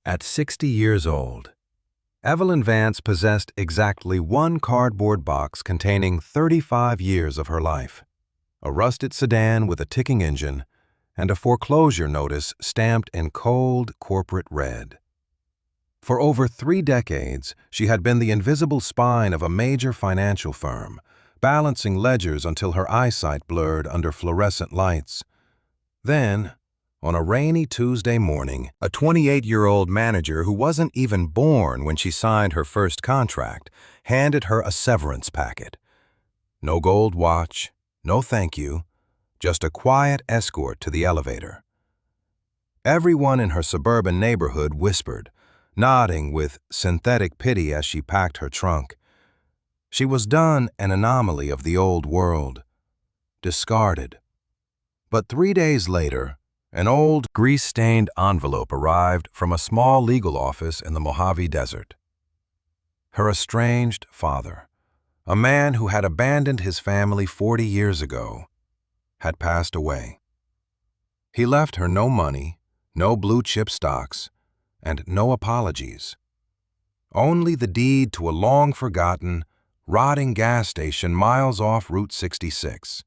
At 60 years old, Evelyn Vance possessed exactly one cardboard box containing 35 years of her life, a rusted sedan with a ticking engine, and a foreclosure notice stamped in cold corporate red. For over 3 decades, she had been the invisible spine of a major financial firm, balancing ledgers until her eyesight blurred under fluorescent lights. Then, on a rainy Tuesday morning, a 28-year-old manager who wasn't even born when she signed her first contract handed her a severance packet. No gold watch, no thank you, just a quiet escort to the elevator. Everyone in her suburban neighborhood whispered, nodding with synthetic pity as she packed her trunk. She was done an anomaly of the old world, discarded. But 3 days later, an old, grease-stained envelope arrived from a small legal office in the Mojave Desert. Her estranged father, a man who had abandoned his family 40 years ago, had passed away. He left her no money, no blue-chip stocks, and no apologies. Only the deed to a long-forgotten, rotting gas station miles off Route 66.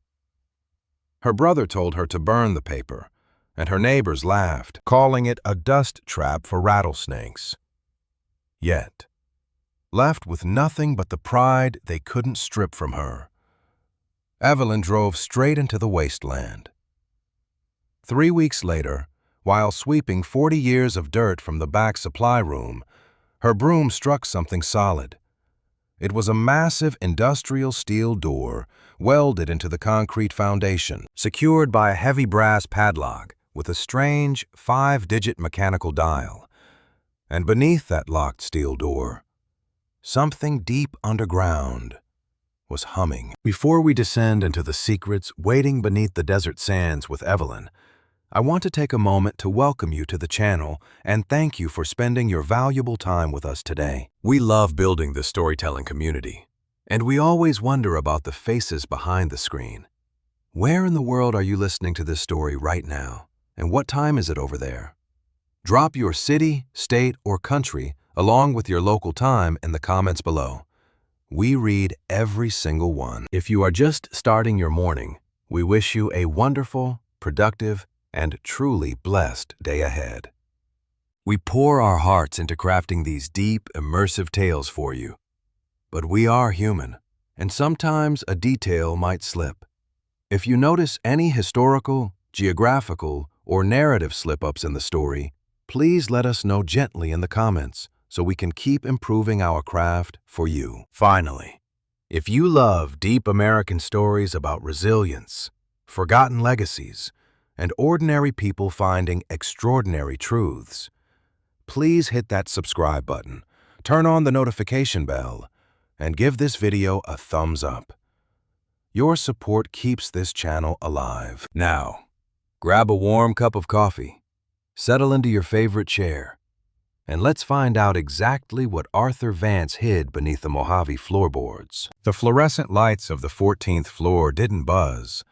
Her brother told her to burn the paper, and her neighbors laughed, calling it a dust trap for rattlesnakes. Yet, left with nothing but the pride they couldn't strip from her, Evelyn drove straight into the wasteland. 3 weeks later, while sweeping 40 years of dirt from the back supply room, her broom struck something solid. It was a massive industrial steel door welded into the concrete foundation, secured by a heavy brass padlock with a strange 5-digit mechanical dial. And beneath that locked steel door, something deep underground was humming. Before we descend into the secrets waiting beneath the desert sands with Evelyn, I want to take a moment to welcome you to the channel and thank you for spending your valuable time with us today. We love building this storytelling community, and we always wonder about the faces behind the screen. Where in the world are you listening to this story right now, and what time is it over there? Drop your city, state, or country along with your local time in the comments below. We read every single one. If you are just starting your morning, we wish you a wonderful, productive, and truly blessed day ahead. We pour our hearts into crafting these deep, immersive tales for you. But we are human, and sometimes a detail might slip. If you notice any historical, geographical, or narrative slip-ups in the story, please let us know gently in the comments so we can keep improving our craft for you. Finally, if you love deep American stories about resilience, forgotten legacies, and ordinary people finding extraordinary truths, please hit that subscribe button, turn on the notification bell, and give this video a thumbs up. Your support keeps this channel alive. Now, grab a warm cup of coffee, settle into your favorite chair, and let's find out exactly what Arthur Vance hid beneath the Mojave floorboards. The fluorescent lights of the 14th floor didn't buzz.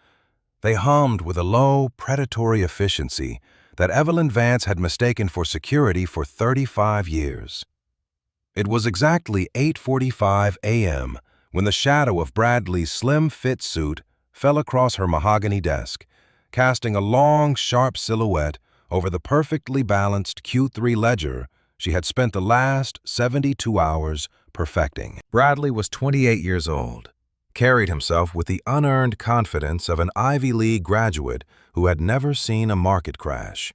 They hummed with a low, predatory efficiency that Evelyn Vance had mistaken for security for 35 years. It was exactly 8:45 a.m. when the shadow of Bradley's slim-fit suit fell across her mahogany desk, casting a long, sharp silhouette over the perfectly balanced Q3 ledger she had spent the last 72 hours perfecting. Bradley was 28 years old, carried himself with the unearned confidence of an Ivy League graduate who had never seen a market crash,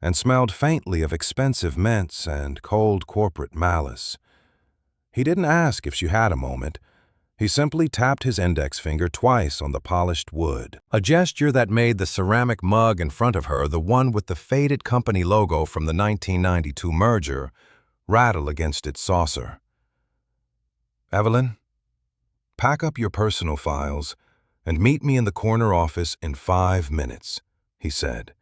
and smelled faintly of expensive mints and cold corporate malice. He didn't ask if she had a moment. He simply tapped his index finger twice on the polished wood, a gesture that made the ceramic mug in front of her, the one with the faded company logo from the 1992 merger, rattle against its saucer. "Evelyn, pack up your personal files and meet me in the corner office in 5 minutes," he said,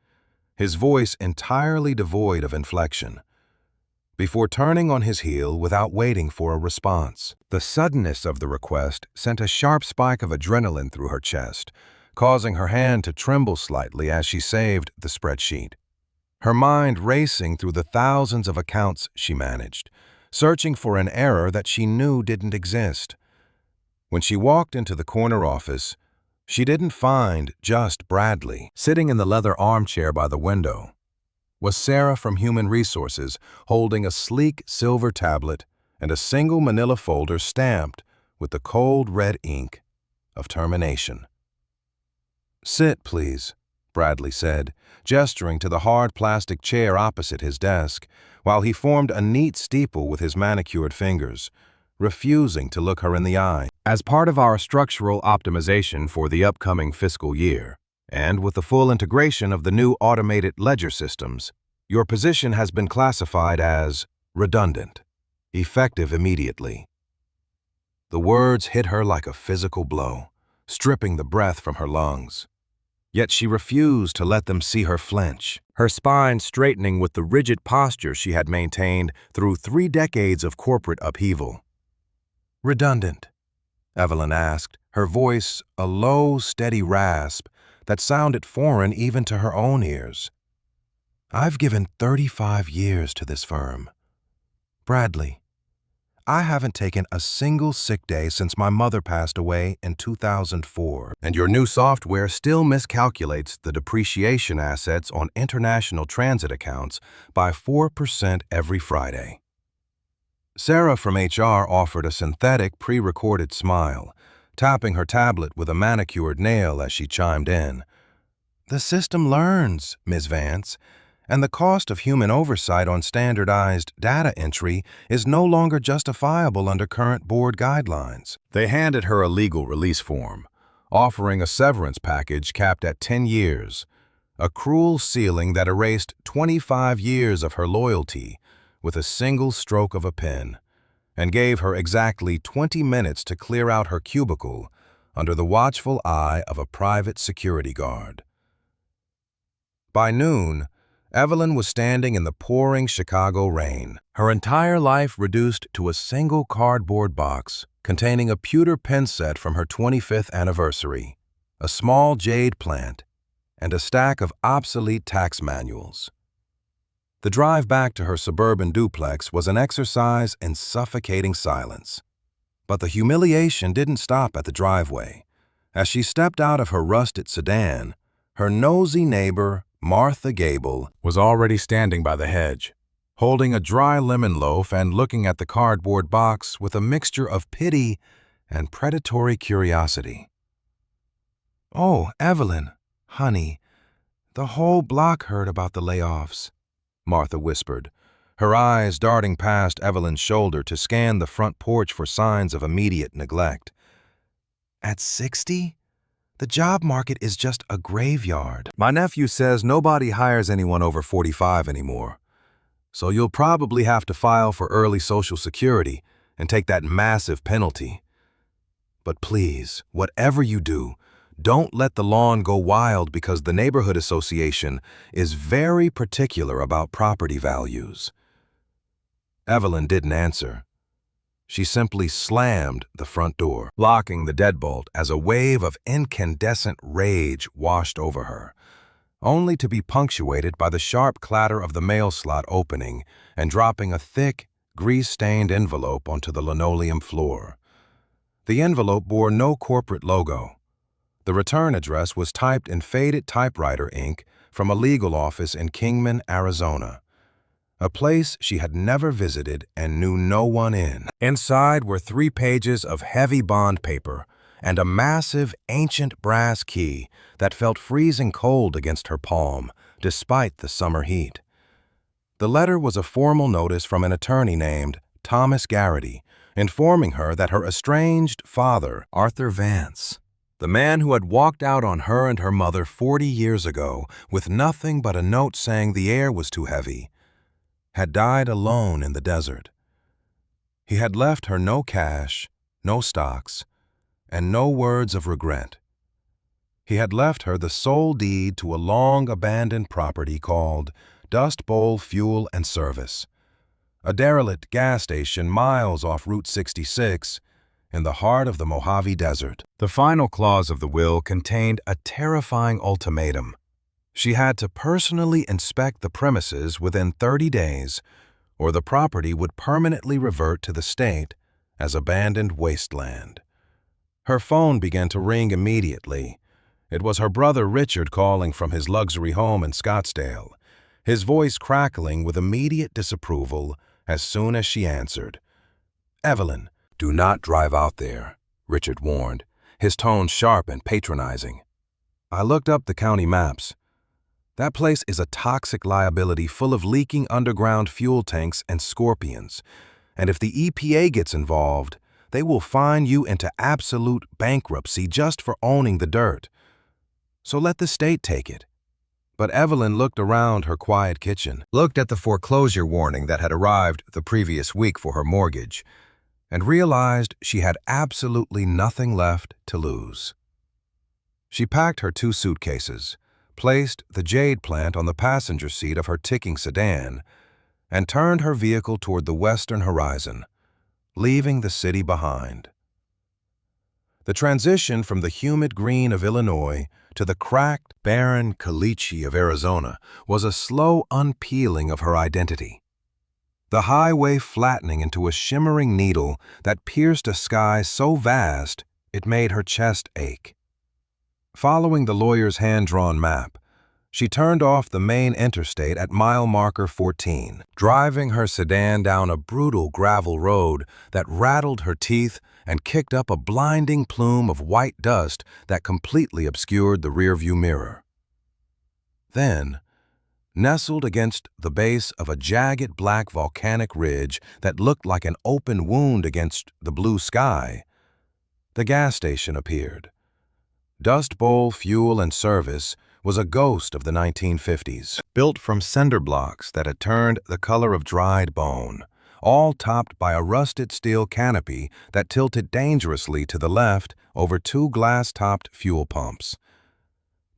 his voice entirely devoid of inflection, before turning on his heel without waiting for a response. The suddenness of the request sent a sharp spike of adrenaline through her chest, causing her hand to tremble slightly as she saved the spreadsheet. her mind racing through the thousands of accounts she managed, searching for an error that she knew didn't exist. When she walked into the corner office, she didn't find just Bradley. Sitting in the leather armchair by the window was Sarah from Human Resources, holding a sleek silver tablet and a single manila folder stamped with the cold red ink of termination. "Sit, please," Bradley said, gesturing to the hard plastic chair opposite his desk, while he formed a neat steeple with his manicured fingers, refusing to look her in the eye. "As part of our structural optimization for the upcoming fiscal year, and with the full integration of the new automated ledger systems, your position has been classified as redundant, effective immediately." The words hit her like a physical blow, stripping the breath from her lungs. Yet she refused to let them see her flinch, her spine straightening with the rigid posture she had maintained through 3 decades of corporate upheaval. "Redundant?" Evelyn asked, her voice a low, steady rasp that sounded foreign even to her own ears. "I've given 35 years to this firm. Bradley, I haven't taken a single sick day since my mother passed away in 2004, and your new software still miscalculates the depreciation assets on international transit accounts by 4% every Friday." Sarah from HR offered a synthetic, pre-recorded smile, tapping her tablet with a manicured nail as she chimed in. "The system learns, Ms. Vance, and the cost of human oversight on standardized data entry is no longer justifiable under current board guidelines." They handed her a legal release form, offering a severance package capped at 10 years, a cruel ceiling that erased 25 years of her loyalty with a single stroke of a pen, and gave her exactly 20 minutes to clear out her cubicle under the watchful eye of a private security guard. By noon, Evelyn was standing in the pouring Chicago rain, her entire life reduced to a single cardboard box containing a pewter pen set from her 25th anniversary, a small jade plant, and a stack of obsolete tax manuals. The drive back to her suburban duplex was an exercise in suffocating silence. But the humiliation didn't stop at the driveway. As she stepped out of her rusted sedan, her nosy neighbor, Martha Gable, was already standing by the hedge, holding a dry lemon loaf and looking at the cardboard box with a mixture of pity and predatory curiosity. "Oh, Evelyn, honey, the whole block heard about the layoffs," Martha whispered, her eyes darting past Evelyn's shoulder to scan the front porch for signs of immediate neglect. "At 60? The job market is just a graveyard. My nephew says nobody hires anyone over 45 anymore, so you'll probably have to file for early Social Security and take that massive penalty. But please, whatever you do, don't let the lawn go wild because the neighborhood association is very particular about property values." Evelyn didn't answer. She simply slammed the front door, locking the deadbolt as a wave of incandescent rage washed over her, only to be punctuated by the sharp clatter of the mail slot opening and dropping a thick, grease-stained envelope onto the linoleum floor. The envelope bore no corporate logo. The return address was typed in faded typewriter ink from a legal office in Kingman, Arizona, a place she had never visited and knew no one in. Inside were 3 pages of heavy bond paper and a massive, ancient brass key that felt freezing cold against her palm, despite the summer heat. The letter was a formal notice from an attorney named Thomas Garrity, informing her that her estranged father, Arthur Vance, the man who had walked out on her and her mother 40 years ago with nothing but a note saying the air was too heavy, had died alone in the desert. He had left her no cash, no stocks, and no words of regret. He had left her the sole deed to a long-abandoned property called Dust Bowl Fuel and Service, a derelict gas station miles off Route 66 in the heart of the Mojave Desert. The final clause of the will contained a terrifying ultimatum. She had to personally inspect the premises within 30 days, or the property would permanently revert to the state as abandoned wasteland. Her phone began to ring immediately. It was her brother Richard calling from his luxury home in Scottsdale, his voice crackling with immediate disapproval as soon as she answered. "Evelyn, do not drive out there," Richard warned, his tone sharp and patronizing. "I looked up the county maps. That place is a toxic liability full of leaking underground fuel tanks and scorpions, and if the EPA gets involved, they will fine you into absolute bankruptcy just for owning the dirt. So let the state take it." But Evelyn looked around her quiet kitchen, looked at the foreclosure warning that had arrived the previous week for her mortgage, and realized she had absolutely nothing left to lose. She packed her 2 suitcases, placed the jade plant on the passenger seat of her ticking sedan, and turned her vehicle toward the western horizon, leaving the city behind. The transition from the humid green of Illinois to the cracked, barren caliche of Arizona was a slow unpeeling of her identity. The highway flattening into a shimmering needle that pierced a sky so vast it made her chest ache. Following the lawyer's hand-drawn map, she turned off the main interstate at mile marker 14, driving her sedan down a brutal gravel road that rattled her teeth and kicked up a blinding plume of white dust that completely obscured the rearview mirror. Then, nestled against the base of a jagged black volcanic ridge that looked like an open wound against the blue sky, the gas station appeared. Dust Bowl Fuel and Service was a ghost of the 1950s, built from cinder blocks that had turned the color of dried bone, all topped by a rusted steel canopy that tilted dangerously to the left over 2 glass-topped fuel pumps.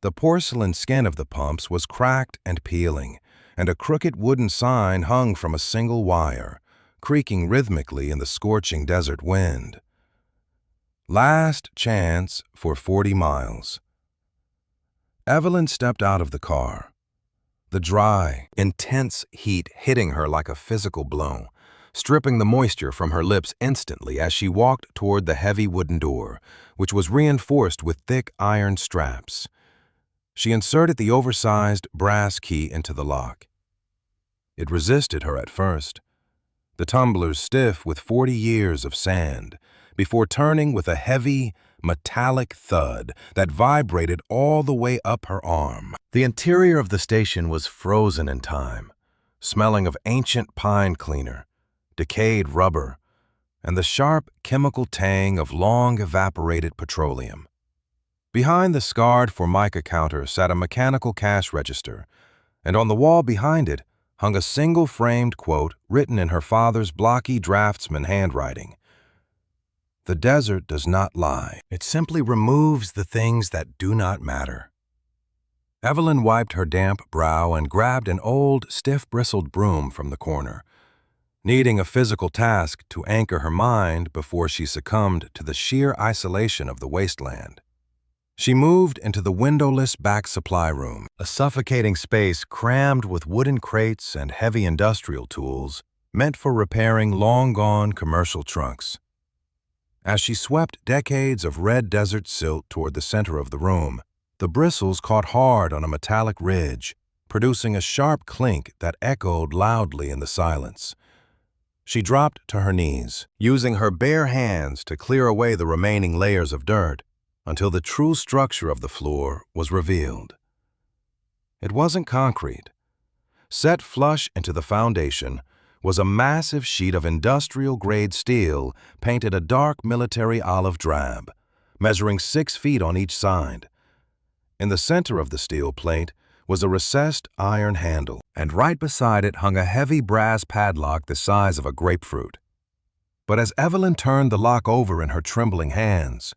The porcelain skin of the pumps was cracked and peeling, and a crooked wooden sign hung from a single wire, creaking rhythmically in the scorching desert wind. Last chance for 40 miles. Evelyn stepped out of the car, the dry, intense heat hitting her like a physical blow, stripping the moisture from her lips instantly as she walked toward the heavy wooden door, which was reinforced with thick iron straps. She inserted the oversized brass key into the lock. It resisted her at first, the tumblers stiff with 40 years of sand, before turning with a heavy, metallic thud that vibrated all the way up her arm. The interior of the station was frozen in time, smelling of ancient pine cleaner, decayed rubber, and the sharp chemical tang of long-evaporated petroleum. Behind the scarred Formica counter sat a mechanical cash register, and on the wall behind it hung a single-framed quote written in her father's blocky draftsman handwriting. "The desert does not lie. It simply removes the things that do not matter." Evelyn wiped her damp brow and grabbed an old, stiff-bristled broom from the corner, needing a physical task to anchor her mind before she succumbed to the sheer isolation of the wasteland. She moved into the windowless back supply room, a suffocating space crammed with wooden crates and heavy industrial tools meant for repairing long-gone commercial trucks. As she swept decades of red desert silt toward the center of the room, the bristles caught hard on a metallic ridge, producing a sharp clink that echoed loudly in the silence. She dropped to her knees, using her bare hands to clear away the remaining layers of dirt until the true structure of the floor was revealed. It wasn't concrete. Set flush into the foundation was a massive sheet of industrial-grade steel painted a dark military olive drab, measuring 6 feet on each side. In the center of the steel plate was a recessed iron handle, and right beside it hung a heavy brass padlock the size of a grapefruit. But as Evelyn turned the lock over in her trembling hands,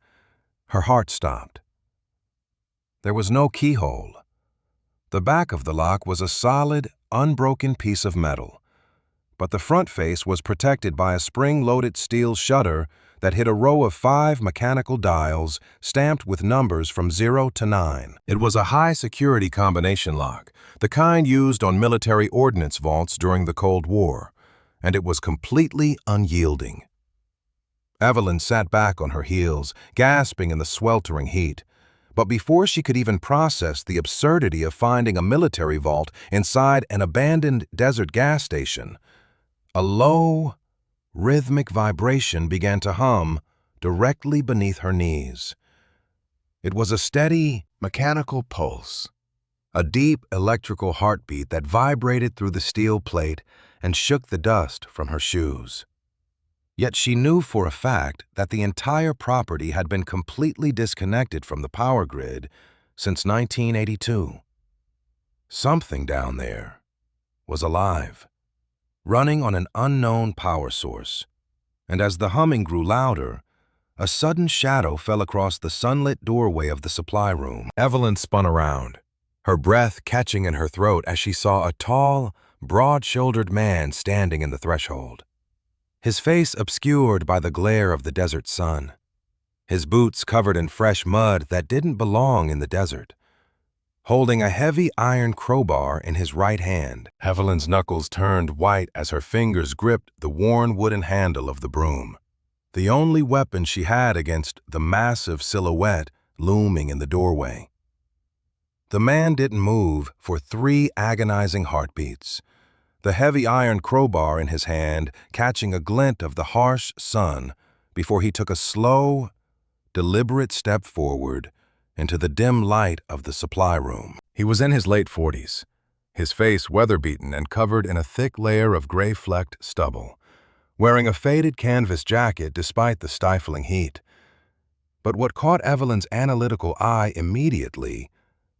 her heart stopped. There was no keyhole. The back of the lock was a solid, unbroken piece of metal, but the front face was protected by a spring-loaded steel shutter that hid a row of 5 mechanical dials stamped with numbers from 0 to 9. It was a high-security combination lock, the kind used on military ordnance vaults during the Cold War, and it was completely unyielding. Evelyn sat back on her heels, gasping in the sweltering heat. But before she could even process the absurdity of finding a military vault inside an abandoned desert gas station, a low, rhythmic vibration began to hum directly beneath her knees. It was a steady, mechanical pulse, a deep electrical heartbeat that vibrated through the steel plate and shook the dust from her shoes. Yet she knew for a fact that the entire property had been completely disconnected from the power grid since 1982. Something down there was alive, running on an unknown power source, and as the humming grew louder, a sudden shadow fell across the sunlit doorway of the supply room. Evelyn spun around, her breath catching in her throat as she saw a tall, broad-shouldered man standing in the threshold. His face obscured by the glare of the desert sun, his boots covered in fresh mud that didn't belong in the desert. Holding a heavy iron crowbar in his right hand, Evelyn's knuckles turned white as her fingers gripped the worn wooden handle of the broom, the only weapon she had against the massive silhouette looming in the doorway. The man didn't move for 3 agonizing heartbeats, the heavy iron crowbar in his hand catching a glint of the harsh sun before he took a slow, deliberate step forward into the dim light of the supply room. He was in his late 40s, his face weather-beaten and covered in a thick layer of gray-flecked stubble, wearing a faded canvas jacket despite the stifling heat. But what caught Evelyn's analytical eye immediately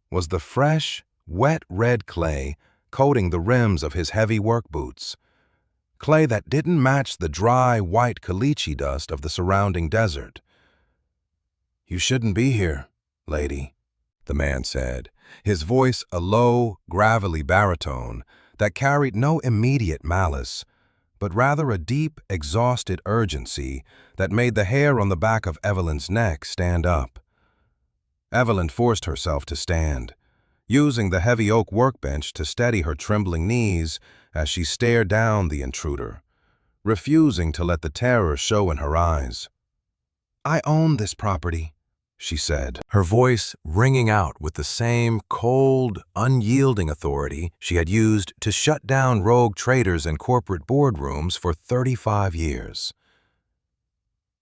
was the fresh, wet red clay coating the rims of his heavy work boots, clay that didn't match the dry, white caliche dust of the surrounding desert. "You shouldn't be here, lady," the man said, his voice a low, gravelly baritone that carried no immediate malice, but rather a deep, exhausted urgency that made the hair on the back of Evelyn's neck stand up. Evelyn forced herself to stand, using the heavy oak workbench to steady her trembling knees as she stared down the intruder, refusing to let the terror show in her eyes. "I own this property," she said, her voice ringing out with the same cold, unyielding authority she had used to shut down rogue traders in corporate boardrooms for 35 years.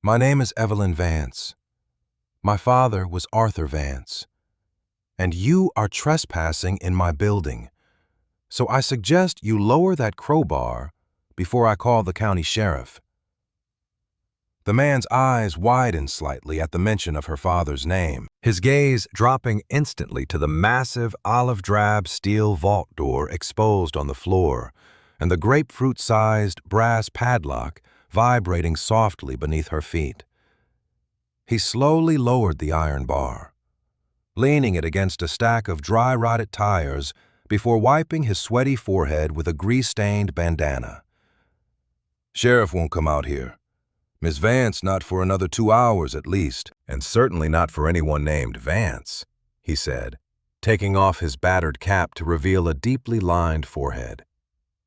"My name is Evelyn Vance. My father was Arthur Vance. And you are trespassing in my building, so I suggest you lower that crowbar before I call the county sheriff." The man's eyes widened slightly at the mention of her father's name, his gaze dropping instantly to the massive olive-drab steel vault door exposed on the floor, and the grapefruit-sized brass padlock vibrating softly beneath her feet. He slowly lowered the iron bar, leaning it against a stack of dry-rotted tires before wiping his sweaty forehead with a grease-stained bandana. "Sheriff won't come out here. Miss Vance not for another 2 hours at least, and certainly not for anyone named Vance," he said, taking off his battered cap to reveal a deeply lined forehead.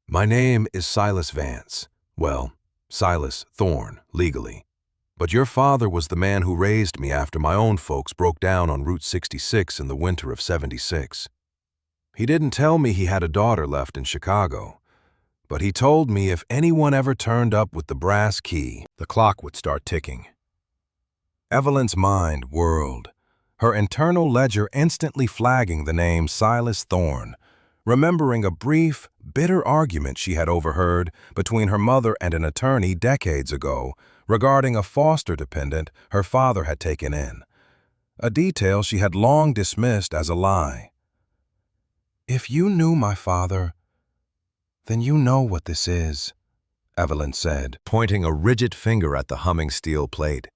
"My name is Silas Vance. Well, Silas Thorne, legally. But your father was the man who raised me after my own folks broke down on Route 66 in the winter of '76. He didn't tell me he had a daughter left in Chicago, but he told me if anyone ever turned up with the brass key, the clock would start ticking." Evelyn's mind whirled, her internal ledger instantly flagging the name Silas Thorne, remembering a brief, bitter argument she had overheard between her mother and an attorney decades ago regarding a foster dependent her father had taken in, a detail she had long dismissed as a lie. "If you knew my father, then you know what this is," Evelyn said, pointing a rigid finger at the humming steel plate.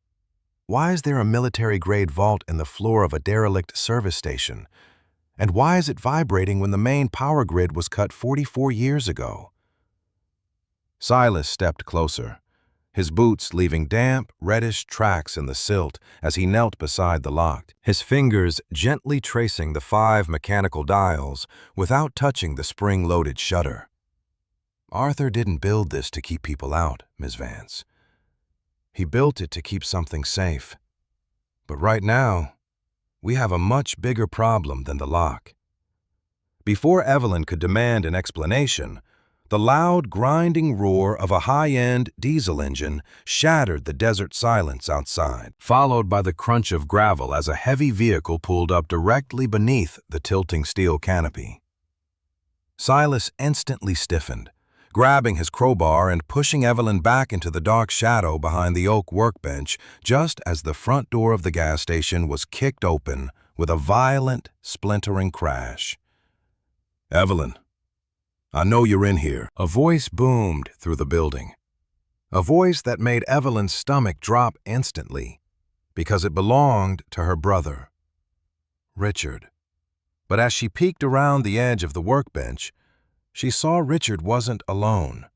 "Why is there a military-grade vault in the floor of a derelict service station? And why is it vibrating when the main power grid was cut 44 years ago?" Silas stepped closer, his boots leaving damp, reddish tracks in the silt as he knelt beside the lock, his fingers gently tracing the 5 mechanical dials without touching the spring-loaded shutter. Arthur didn't build this to keep people out, Ms. Vance. He built it to keep something safe. But right now, we have a much bigger problem than the lock. Before Evelyn could demand an explanation, the loud, grinding roar of a high-end diesel engine shattered the desert silence outside, followed by the crunch of gravel as a heavy vehicle pulled up directly beneath the tilting steel canopy. Silas instantly stiffened, grabbing his crowbar and pushing Evelyn back into the dark shadow behind the oak workbench just as the front door of the gas station was kicked open with a violent, splintering crash. "Evelyn, I know you're in here." A voice boomed through the building. A voice that made Evelyn's stomach drop instantly, because it belonged to her brother, Richard. But as she peeked around the edge of the workbench, she saw Richard wasn't alone.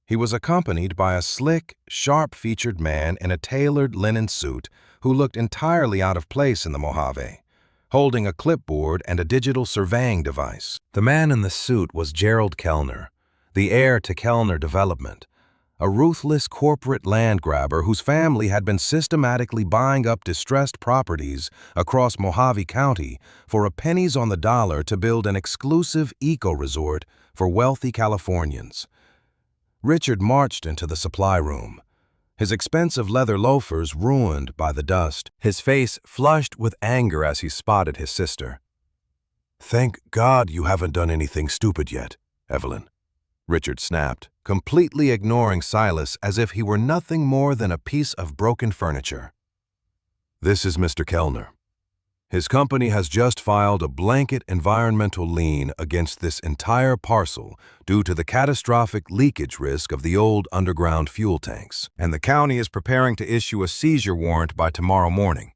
He was accompanied by a slick, sharp-featured man in a tailored linen suit who looked entirely out of place in the Mojave, holding a clipboard and a digital surveying device. The man in the suit was Gerald Kellner, the heir to Kellner Development, a ruthless corporate land grabber whose family had been systematically buying up distressed properties across Mojave County for a pennies on the dollar to build an exclusive eco-resort for wealthy Californians. Richard marched into the supply room, his expensive leather loafers ruined by the dust, his face flushed with anger as he spotted his sister. "Thank God you haven't done anything stupid yet, Evelyn," Richard snapped, completely ignoring Silas as if he were nothing more than a piece of broken furniture. "This is Mr. Kellner. His company has just filed a blanket environmental lien against this entire parcel due to the catastrophic leakage risk of the old underground fuel tanks, and the county is preparing to issue a seizure warrant by tomorrow morning."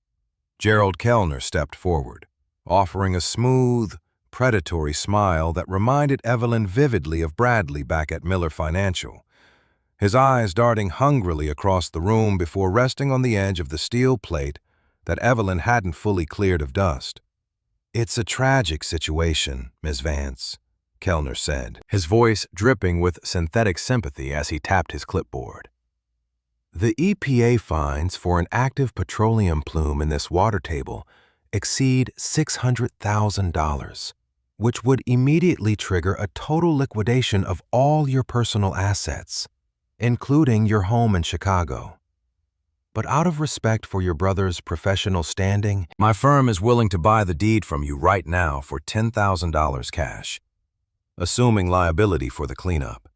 Gerald Kellner stepped forward, offering a smooth, predatory smile that reminded Evelyn vividly of Bradley back at Miller Financial, his eyes darting hungrily across the room before resting on the edge of the steel plate that Evelyn hadn't fully cleared of dust. "It's a tragic situation, Ms. Vance," Kellner said, his voice dripping with synthetic sympathy as he tapped his clipboard. "The EPA fines for an active petroleum plume in this water table exceed $600,000, which would immediately trigger a total liquidation of all your personal assets, including your home in Chicago. But out of respect for your brother's professional standing, my firm is willing to buy the deed from you right now for $10,000 cash, assuming liability for the cleanup."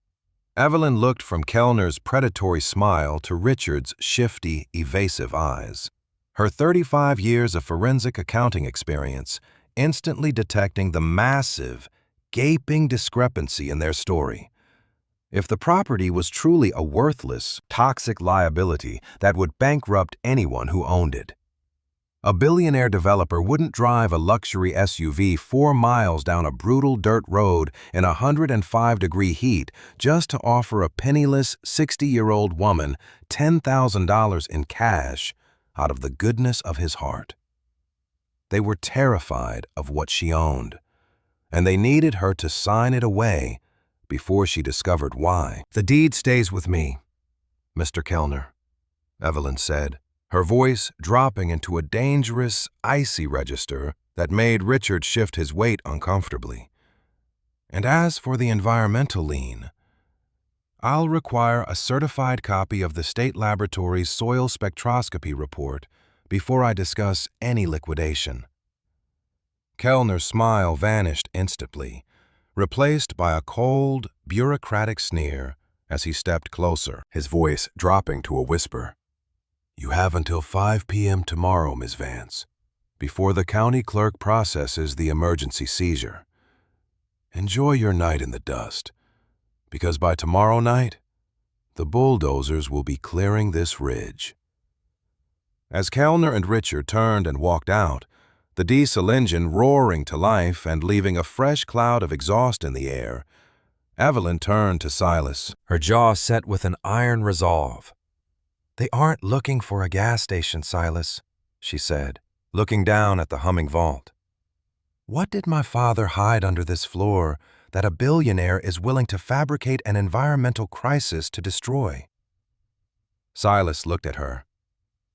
Evelyn looked from Kellner's predatory smile to Richard's shifty, evasive eyes, her 35 years of forensic accounting experience instantly detecting the massive, gaping discrepancy in their story. If the property was truly a worthless, toxic liability that would bankrupt anyone who owned it, a billionaire developer wouldn't drive a luxury SUV 4 miles down a brutal dirt road in 105-degree heat just to offer a penniless 60-year-old woman $10,000 in cash out of the goodness of his heart. They were terrified of what she owned, and they needed her to sign it away before she discovered why. "The deed stays with me, Mr. Kellner," Evelyn said, her voice dropping into a dangerous, icy register that made Richard shift his weight uncomfortably. "And as for the environmental lien, I'll require a certified copy of the state laboratory's soil spectroscopy report before I discuss any liquidation." Kellner's smile vanished instantly, replaced by a cold, bureaucratic sneer as he stepped closer, his voice dropping to a whisper. "You have until 5 p.m. tomorrow, Ms. Vance, before the county clerk processes the emergency seizure. Enjoy your night in the dust, because by tomorrow night, the bulldozers will be clearing this ridge." As Kellner and Richard turned and walked out, the diesel engine roaring to life and leaving a fresh cloud of exhaust in the air, Evelyn turned to Silas, her jaw set with an iron resolve. "They aren't looking for a gas station, Silas," she said, looking down at the humming vault. "What did my father hide under this floor that a billionaire is willing to fabricate an environmental crisis to destroy?" Silas looked at her,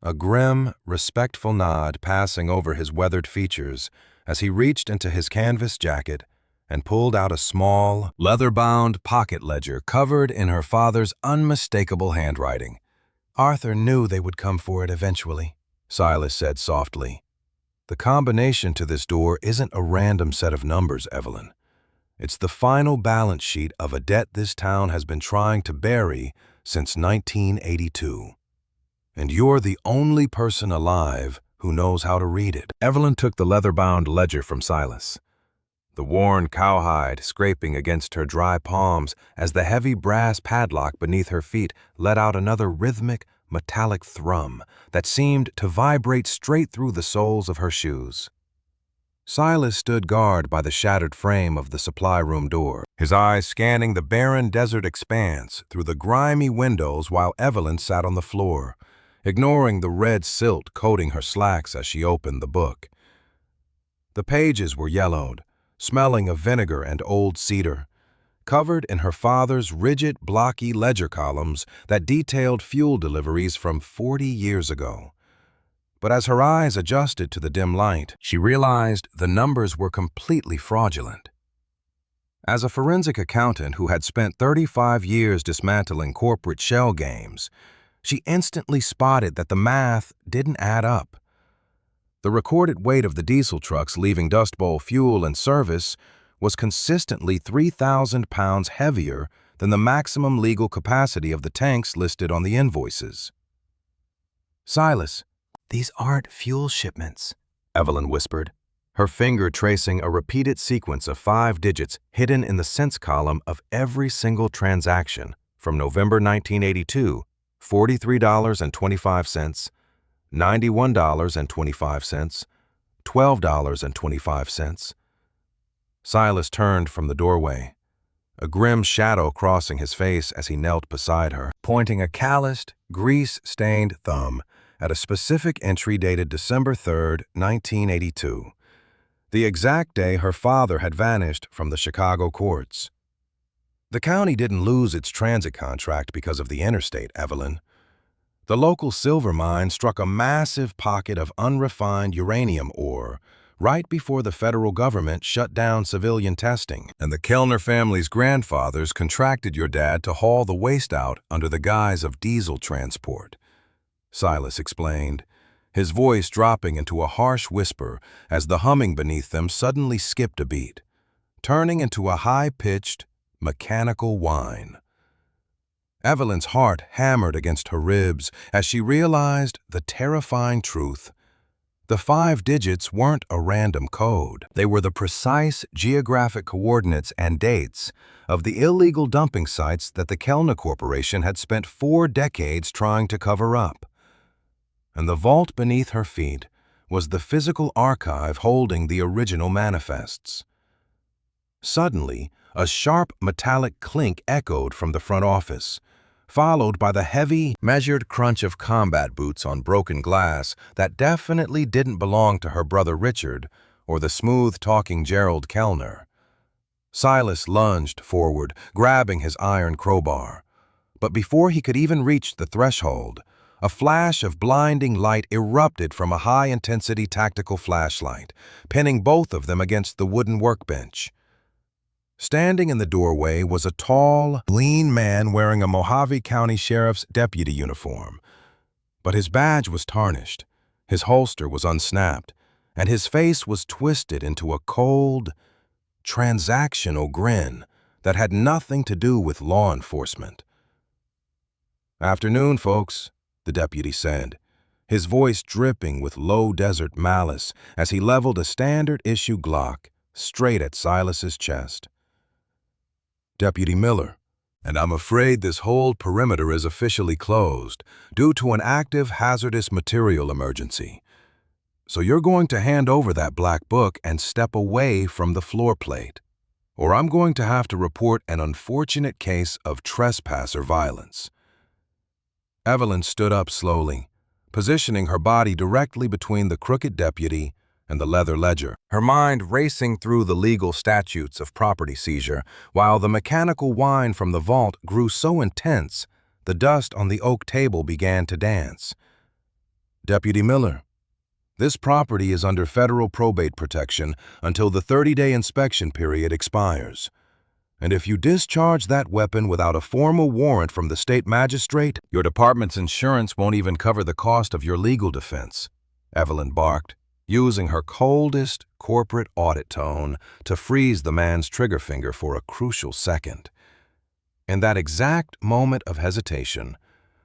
a grim, respectful nod passing over his weathered features as he reached into his canvas jacket and pulled out a small, leather-bound pocket ledger covered in her father's unmistakable handwriting. "Arthur knew they would come for it eventually," Silas said softly. "The combination to this door isn't a random set of numbers, Evelyn. It's the final balance sheet of a debt this town has been trying to bury since 1982. And you're the only person alive who knows how to read it." Evelyn took the leather-bound ledger from Silas, the worn cowhide scraping against her dry palms as the heavy brass padlock beneath her feet let out another rhythmic, metallic thrum that seemed to vibrate straight through the soles of her shoes. Silas stood guard by the shattered frame of the supply room door, his eyes scanning the barren desert expanse through the grimy windows while Evelyn sat on the floor, ignoring the red silt coating her slacks as she opened the book. The pages were yellowed, smelling of vinegar and old cedar, covered in her father's rigid, blocky ledger columns that detailed fuel deliveries from 40 years ago. But as her eyes adjusted to the dim light, she realized the numbers were completely fraudulent. As a forensic accountant who had spent 35 years dismantling corporate shell games, she instantly spotted that the math didn't add up. The recorded weight of the diesel trucks leaving Dust Bowl fuel and service was consistently 3,000 pounds heavier than the maximum legal capacity of the tanks listed on the invoices. "Silas, these aren't fuel shipments," Evelyn whispered, her finger tracing a repeated sequence of 5 digits hidden in the cents column of every single transaction from November 1982, $43.25, $91.25, $12.25. Silas turned from the doorway, a grim shadow crossing his face as he knelt beside her, pointing a calloused, grease-stained thumb at a specific entry dated December 3, 1982, the exact day her father had vanished from the Chicago courts. "The county didn't lose its transit contract because of the interstate, Evelyn. The local silver mine struck a massive pocket of unrefined uranium ore right before the federal government shut down civilian testing, and the Kellner family's grandfathers contracted your dad to haul the waste out under the guise of diesel transport," Silas explained, his voice dropping into a harsh whisper as the humming beneath them suddenly skipped a beat, turning into a high-pitched, mechanical whine. Evelyn's heart hammered against her ribs as she realized the terrifying truth. The 5 digits weren't a random code. They were the precise geographic coordinates and dates of the illegal dumping sites that the Kellner Corporation had spent 4 decades trying to cover up. And the vault beneath her feet was the physical archive holding the original manifests. Suddenly, a sharp metallic clink echoed from the front office, followed by the heavy, measured crunch of combat boots on broken glass that definitely didn't belong to her brother Richard or the smooth-talking Gerald Kellner. Silas lunged forward, grabbing his iron crowbar. But before he could even reach the threshold, a flash of blinding light erupted from a high-intensity tactical flashlight, pinning both of them against the wooden workbench. Standing in the doorway was a tall, lean man wearing a Mojave County Sheriff's deputy uniform. But his badge was tarnished, his holster was unsnapped, and his face was twisted into a cold, transactional grin that had nothing to do with law enforcement. "Afternoon, folks," the deputy said, his voice dripping with low desert malice as he leveled a standard-issue Glock straight at Silas's chest. "Deputy Miller, and I'm afraid this whole perimeter is officially closed due to an active hazardous material emergency. So you're going to hand over that black book and step away from the floor plate." or I'm going to have to report an unfortunate case of trespasser violence." Evelyn stood up slowly, positioning her body directly between the crooked deputy and the leather ledger, her mind racing through the legal statutes of property seizure, while the mechanical whine from the vault grew so intense the dust on the oak table began to dance. "Deputy Miller, this property is under federal probate protection until the 30-day inspection period expires. And if you discharge that weapon without a formal warrant from the state magistrate, your department's insurance won't even cover the cost of your legal defense," Evelyn barked, using her coldest corporate audit tone to freeze the man's trigger finger for a crucial second. In that exact moment of hesitation,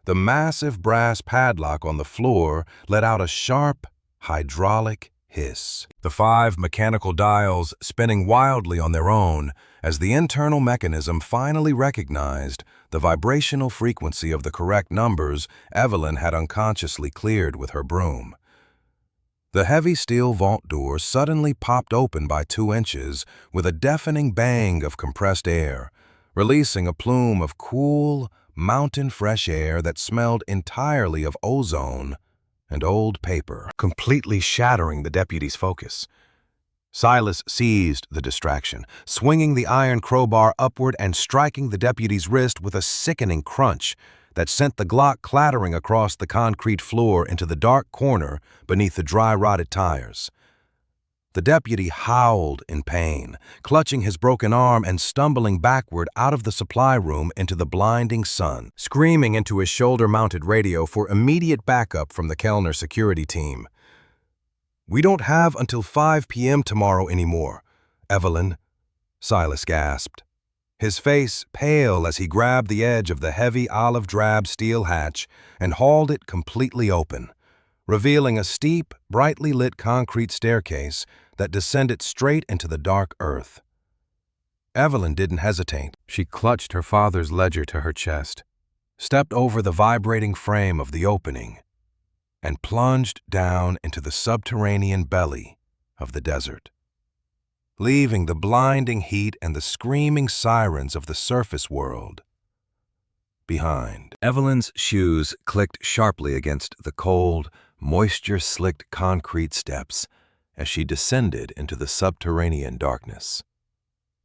the massive brass padlock on the floor let out a sharp, hydraulic hiss, the 5 mechanical dials spinning wildly on their own as the internal mechanism finally recognized the vibrational frequency of the correct numbers Evelyn had unconsciously cleared with her broom. The heavy steel vault door suddenly popped open by 2 inches with a deafening bang of compressed air, releasing a plume of cool, mountain fresh air that smelled entirely of ozone and old paper, completely shattering the deputy's focus. Silas seized the distraction, swinging the iron crowbar upward and striking the deputy's wrist with a sickening crunch that sent the Glock clattering across the concrete floor into the dark corner beneath the dry-rotted tires. The deputy howled in pain, clutching his broken arm and stumbling backward out of the supply room into the blinding sun, screaming into his shoulder-mounted radio for immediate backup from the Kellner security team. "We don't have until 5 p.m. tomorrow anymore, Evelyn," Silas gasped, his face pale as he grabbed the edge of the heavy olive-drab steel hatch and hauled it completely open, revealing a steep, brightly lit concrete staircase that descended straight into the dark earth. Evelyn didn't hesitate. She clutched her father's ledger to her chest, stepped over the vibrating frame of the opening, and plunged down into the subterranean belly of the desert, leaving the blinding heat and the screaming sirens of the surface world behind. Evelyn's shoes clicked sharply against the cold, moisture-slicked concrete steps as she descended into the subterranean darkness,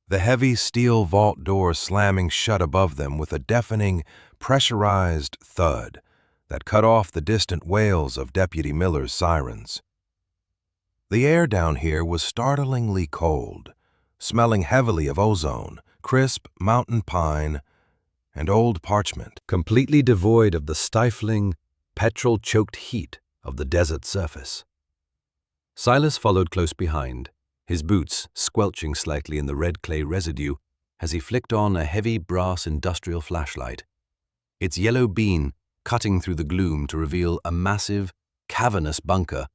the heavy steel vault door slamming shut above them with a deafening, pressurized thud that cut off the distant wails of Deputy Miller's sirens. The air down here was startlingly cold, smelling heavily of ozone, crisp mountain pine, and old parchment, completely devoid of the stifling, petrol-choked heat of the desert surface. Silas followed close behind, his boots squelching slightly in the red clay residue as he flicked on a heavy brass industrial flashlight, its yellow beam cutting through the gloom to reveal a massive, cavernous bunker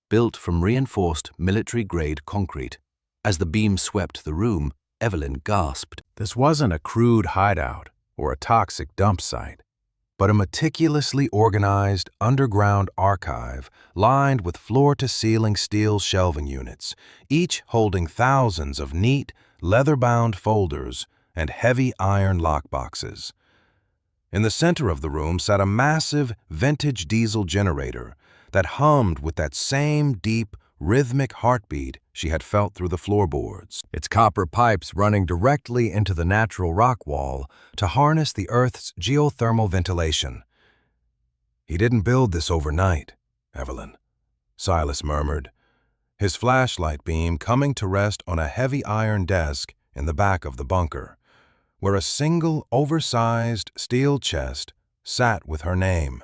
built from reinforced military-grade concrete. As the beam swept the room, Evelyn gasped. This wasn't a crude hideout or a toxic dump site, but a meticulously organized underground archive lined with floor-to-ceiling steel shelving units, each holding thousands of neat, leather-bound folders and heavy iron lockboxes. In the center of the room sat a massive vintage diesel generator that hummed with that same deep, rhythmic heartbeat she had felt through the floorboards, its copper pipes running directly into the natural rock wall to harness the Earth's geothermal ventilation. "He didn't build this overnight, Evelyn," Silas murmured, his flashlight beam coming to rest on a heavy iron desk in the back of the bunker, where a single oversized steel chest sat with her name,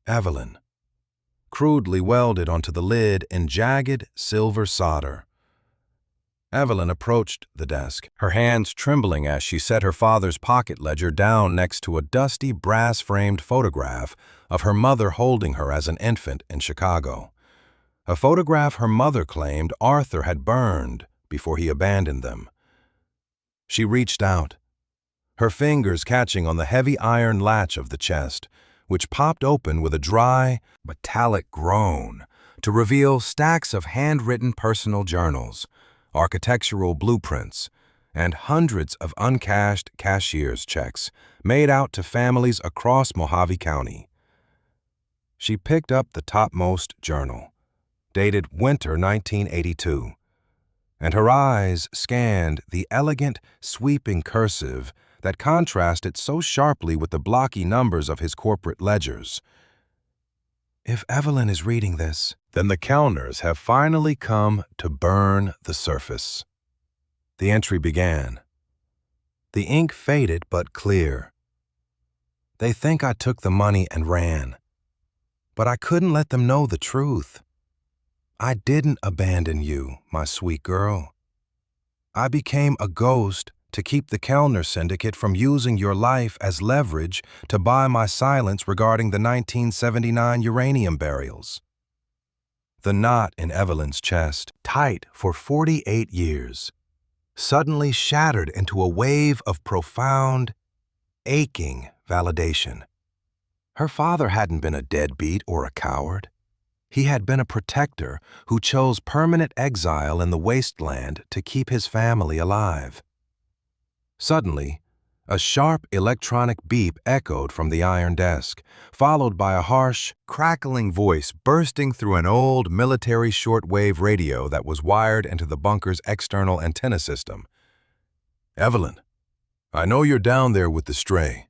Evelyn, crudely welded onto the lid in jagged silver solder. Evelyn approached the desk, her hands trembling as she set her father's pocket ledger down next to a dusty brass-framed photograph of her mother holding her as an infant in Chicago, a photograph her mother claimed Arthur had burned before he abandoned them. She reached out, her fingers catching on the heavy iron latch of the chest, which popped open with a dry, metallic groan to reveal stacks of handwritten personal journals, architectural blueprints, and hundreds of uncashed cashier's checks made out to families across Mojave County. She picked up the topmost journal, dated winter 1982, and her eyes scanned the elegant, sweeping cursive that contrasted so sharply with the blocky numbers of his corporate ledgers. If Evelyn is reading this, then the Kellners have finally come to burn the surface. The entry began. The ink faded but clear. They think I took the money and ran, but I couldn't let them know the truth. I didn't abandon you, my sweet girl. I became a ghost to keep the Kellner Syndicate from using your life as leverage to buy my silence regarding the 1979 uranium burials. The knot in Evelyn's chest, tight for 48 years, suddenly shattered into a wave of profound, aching validation. Her father hadn't been a deadbeat or a coward. He had been a protector who chose permanent exile in the wasteland to keep his family alive. Suddenly, a sharp electronic beep echoed from the iron desk, followed by a harsh, crackling voice bursting through an old military shortwave radio that was wired into the bunker's external antenna system. "Evelyn, I know you're down there with the stray."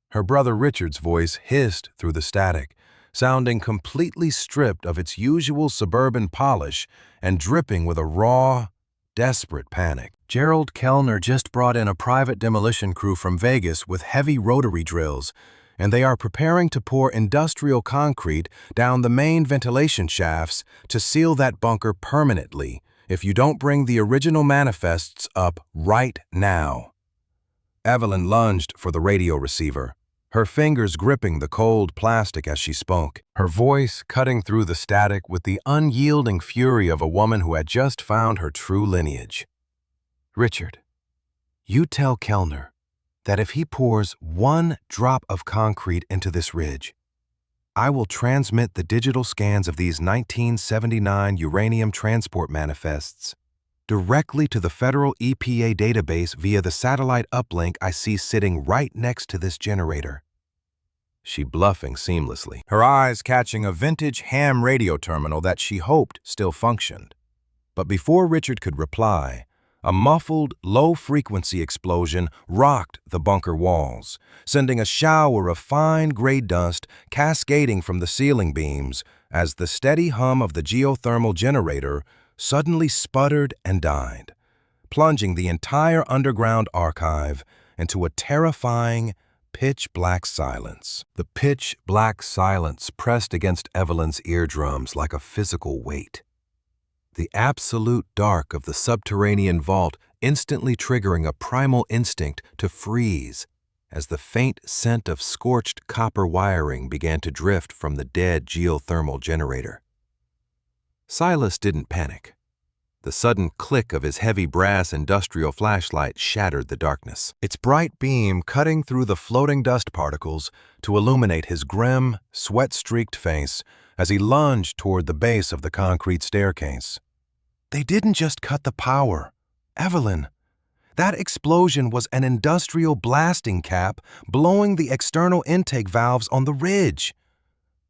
Her brother Richard's voice hissed through the static, sounding completely stripped of its usual suburban polish and dripping with a raw, desperate panic. Gerald Kellner just brought in a private demolition crew from Vegas with heavy rotary drills, and they are preparing to pour industrial concrete down the main ventilation shafts to seal that bunker permanently if you don't bring the original manifests up right now. Evelyn lunged for the radio receiver, her fingers gripping the cold plastic as she spoke, her voice cutting through the static with the unyielding fury of a woman who had just found her true lineage. "Richard, you tell Kellner that if he pours one drop of concrete into this ridge, I will transmit the digital scans of these 1979 uranium transport manifests directly to the federal EPA database via the satellite uplink I see sitting right next to this generator." She bluffing seamlessly, her eyes catching a vintage ham radio terminal that she hoped still functioned. But before Richard could reply, a muffled, low-frequency explosion rocked the bunker walls, sending a shower of fine gray dust cascading from the ceiling beams as the steady hum of the geothermal generator suddenly sputtered and died, plunging the entire underground archive into a terrifying, pitch-black silence. The pitch-black silence pressed against Evelyn's eardrums like a physical weight. The absolute dark of the subterranean vault instantly triggering a primal instinct to freeze as the faint scent of scorched copper wiring began to drift from the dead geothermal generator. Silas didn't panic. The sudden click of his heavy brass industrial flashlight shattered the darkness, its bright beam cutting through the floating dust particles to illuminate his grim, sweat-streaked face as he lunged toward the base of the concrete staircase. "They didn't just cut the power, Evelyn. That explosion was an industrial blasting cap blowing the external intake valves on the ridge,"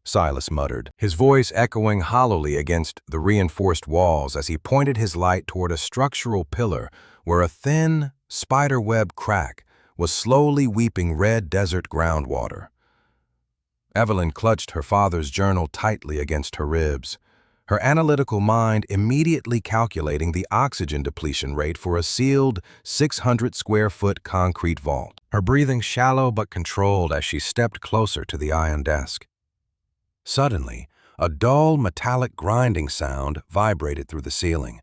Silas muttered, his voice echoing hollowly against the reinforced walls as he pointed his light toward a structural pillar where a thin, spiderweb crack was slowly weeping red desert groundwater. Evelyn clutched her father's journal tightly against her ribs, her analytical mind immediately calculating the oxygen depletion rate for a sealed 600-square-foot concrete vault, her breathing shallow but controlled as she stepped closer to the iron desk. Suddenly, a dull metallic grinding sound vibrated through the ceiling,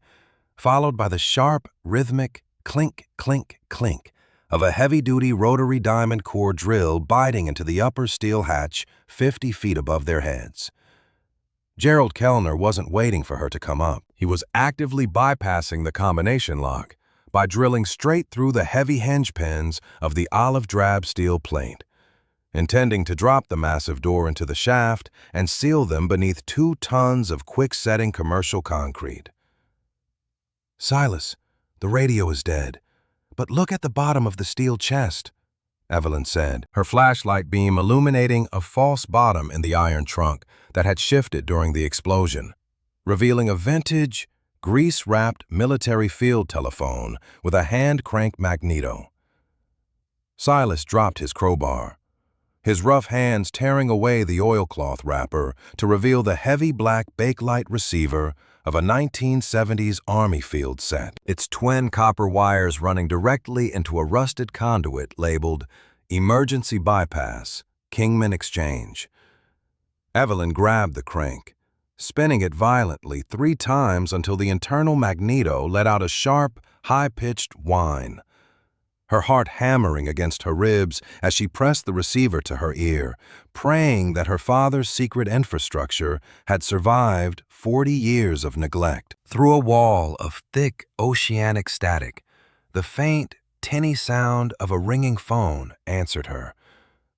followed by the sharp, rhythmic clink, clink, clink of a heavy-duty rotary diamond core drill biting into the upper steel hatch 50 feet above their heads. Gerald Kellner wasn't waiting for her to come up. He was actively bypassing the combination lock by drilling straight through the heavy hinge pins of the olive-drab steel plate, intending to drop the massive door into the shaft and seal them beneath 2 tons of quick-setting commercial concrete. "Silas, the radio is dead. "But look at the bottom of the steel chest," Evelyn said, her flashlight beam illuminating a false bottom in the iron trunk that had shifted during the explosion, revealing a vintage, grease-wrapped military field telephone with a hand-crank magneto. Silas dropped his crowbar, his rough hands tearing away the oilcloth wrapper to reveal the heavy black Bakelite receiver of a 1970s Army field set, its twin copper wires running directly into a rusted conduit labeled Emergency Bypass, Kingman Exchange. Evelyn grabbed the crank, spinning it violently 3 times until the internal magneto let out a sharp, high-pitched whine, her heart hammering against her ribs as she pressed the receiver to her ear, praying that her father's secret infrastructure had survived 40 years of neglect. Through a wall of thick oceanic static, the faint, tinny sound of a ringing phone answered her,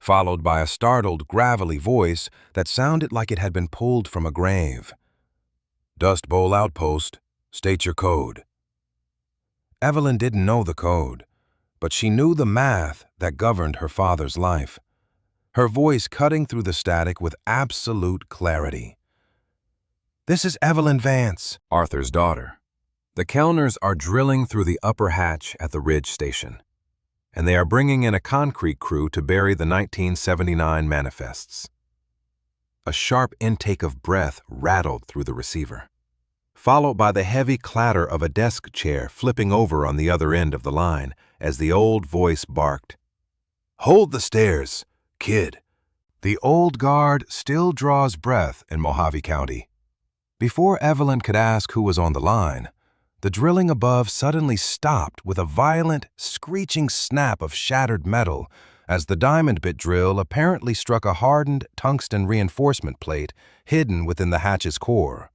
followed by a startled, gravelly voice that sounded like it had been pulled from a grave. "Dust Bowl Outpost, state your code." Evelyn didn't know the code, but she knew the math that governed her father's life, her voice cutting through the static with absolute clarity. "This is Evelyn Vance, Arthur's daughter. The Kellners are drilling through the upper hatch at the Ridge Station, and they are bringing in a concrete crew to bury the 1979 manifests." A sharp intake of breath rattled through the receiver, followed by the heavy clatter of a desk chair flipping over on the other end of the line as the old voice barked, "Hold the stairs, kid." The old guard still draws breath in Mojave County. Before Evelyn could ask who was on the line, the drilling above suddenly stopped with a violent, screeching snap of shattered metal as the diamond bit drill apparently struck a hardened tungsten reinforcement plate hidden within the hatch's core.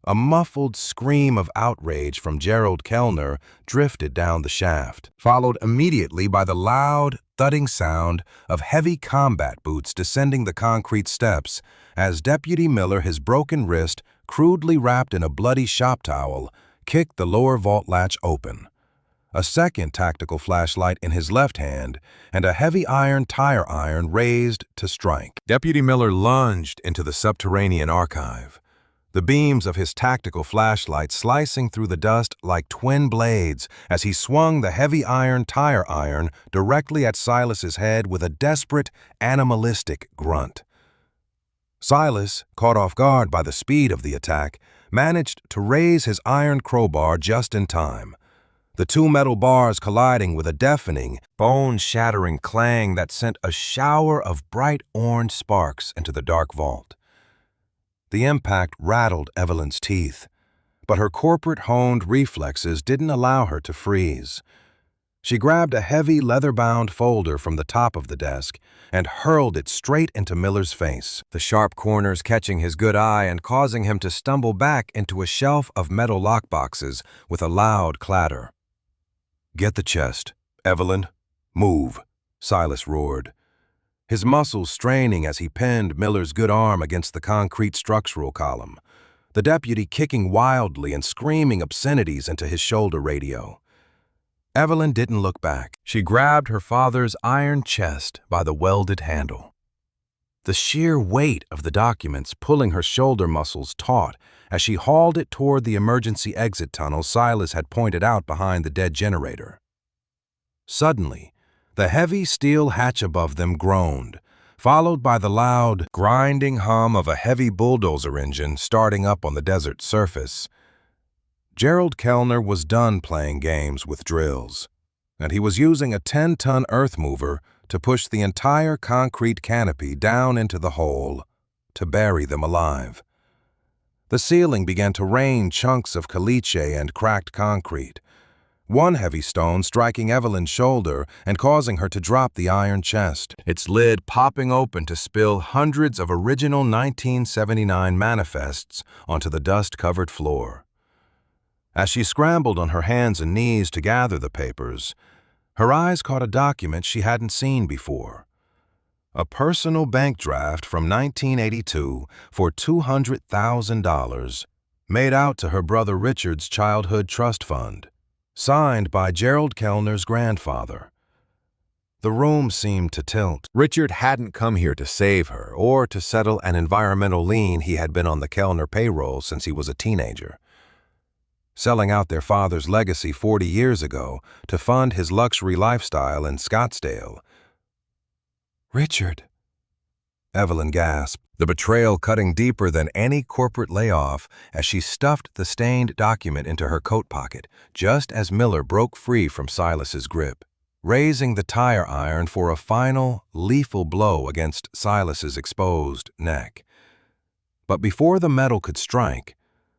A muffled scream of outrage from Gerald Kellner drifted down the shaft, followed immediately by the loud, thudding sound of heavy combat boots descending the concrete steps as Deputy Miller, his broken wrist crudely wrapped in a bloody shop towel, kicked the lower vault latch open, a second tactical flashlight in his left hand and a heavy iron tire iron raised to strike. Deputy Miller lunged into the subterranean archive, the beams of his tactical flashlight slicing through the dust like twin blades as he swung the heavy iron tire iron directly at Silas's head with a desperate, animalistic grunt. Silas, caught off guard by the speed of the attack, managed to raise his iron crowbar just in time, the 2 metal bars colliding with a deafening, bone-shattering clang that sent a shower of bright orange sparks into the dark vault. The impact rattled Evelyn's teeth, but her corporate-honed reflexes didn't allow her to freeze. She grabbed a heavy leather-bound folder from the top of the desk and hurled it straight into Miller's face, the sharp corners catching his good eye and causing him to stumble back into a shelf of metal lockboxes with a loud clatter. "Get the chest, Evelyn. Move," Silas roared, his muscles straining as he pinned Miller's good arm against the concrete structural column, the deputy kicking wildly and screaming obscenities into his shoulder radio. Evelyn didn't look back. She grabbed her father's iron chest by the welded handle, the sheer weight of the documents pulling her shoulder muscles taut as she hauled it toward the emergency exit tunnel Silas had pointed out behind the dead generator. Suddenly, the heavy steel hatch above them groaned, followed by the loud, grinding hum of a heavy bulldozer engine starting up on the desert surface. Gerald Kellner was done playing games with drills, and he was using a 10-ton earth mover to push the entire concrete canopy down into the hole to bury them alive. The ceiling began to rain chunks of caliche and cracked concrete, one heavy stone striking Evelyn's shoulder and causing her to drop the iron chest, its lid popping open to spill hundreds of original 1979 manifests onto the dust-covered floor. As she scrambled on her hands and knees to gather the papers, her eyes caught a document she hadn't seen before. A personal bank draft from 1982 for $200,000 made out to her brother Richard's childhood trust fund, signed by Gerald Kellner's grandfather. The room seemed to tilt. Richard hadn't come here to save her or to settle an environmental lien. He had been on the Kellner payroll since he was a teenager, selling out their father's legacy 40 years ago to fund his luxury lifestyle in Scottsdale. "Richard," Evelyn gasped, the betrayal cutting deeper than any corporate layoff as she stuffed the stained document into her coat pocket, just as Miller broke free from Silas's grip, raising the tire iron for a final, lethal blow against Silas's exposed neck. But before the metal could strike,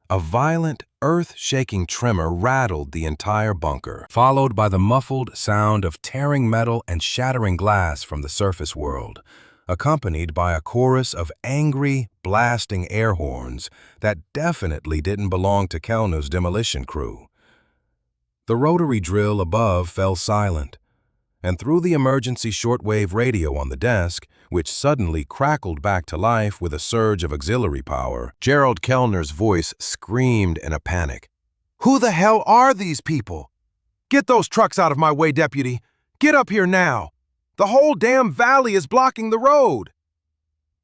a violent, earth-shaking tremor rattled the entire bunker, followed by the muffled sound of tearing metal and shattering glass from the surface world, accompanied by a chorus of angry, blasting air horns that definitely didn't belong to Kellner's demolition crew. The rotary drill above fell silent, and through the emergency shortwave radio on the desk, which suddenly crackled back to life with a surge of auxiliary power, Gerald Kellner's voice screamed in a panic. "Who the hell are these people? Get those trucks out of my way, deputy! Get up here now! The whole damn valley is blocking the road!"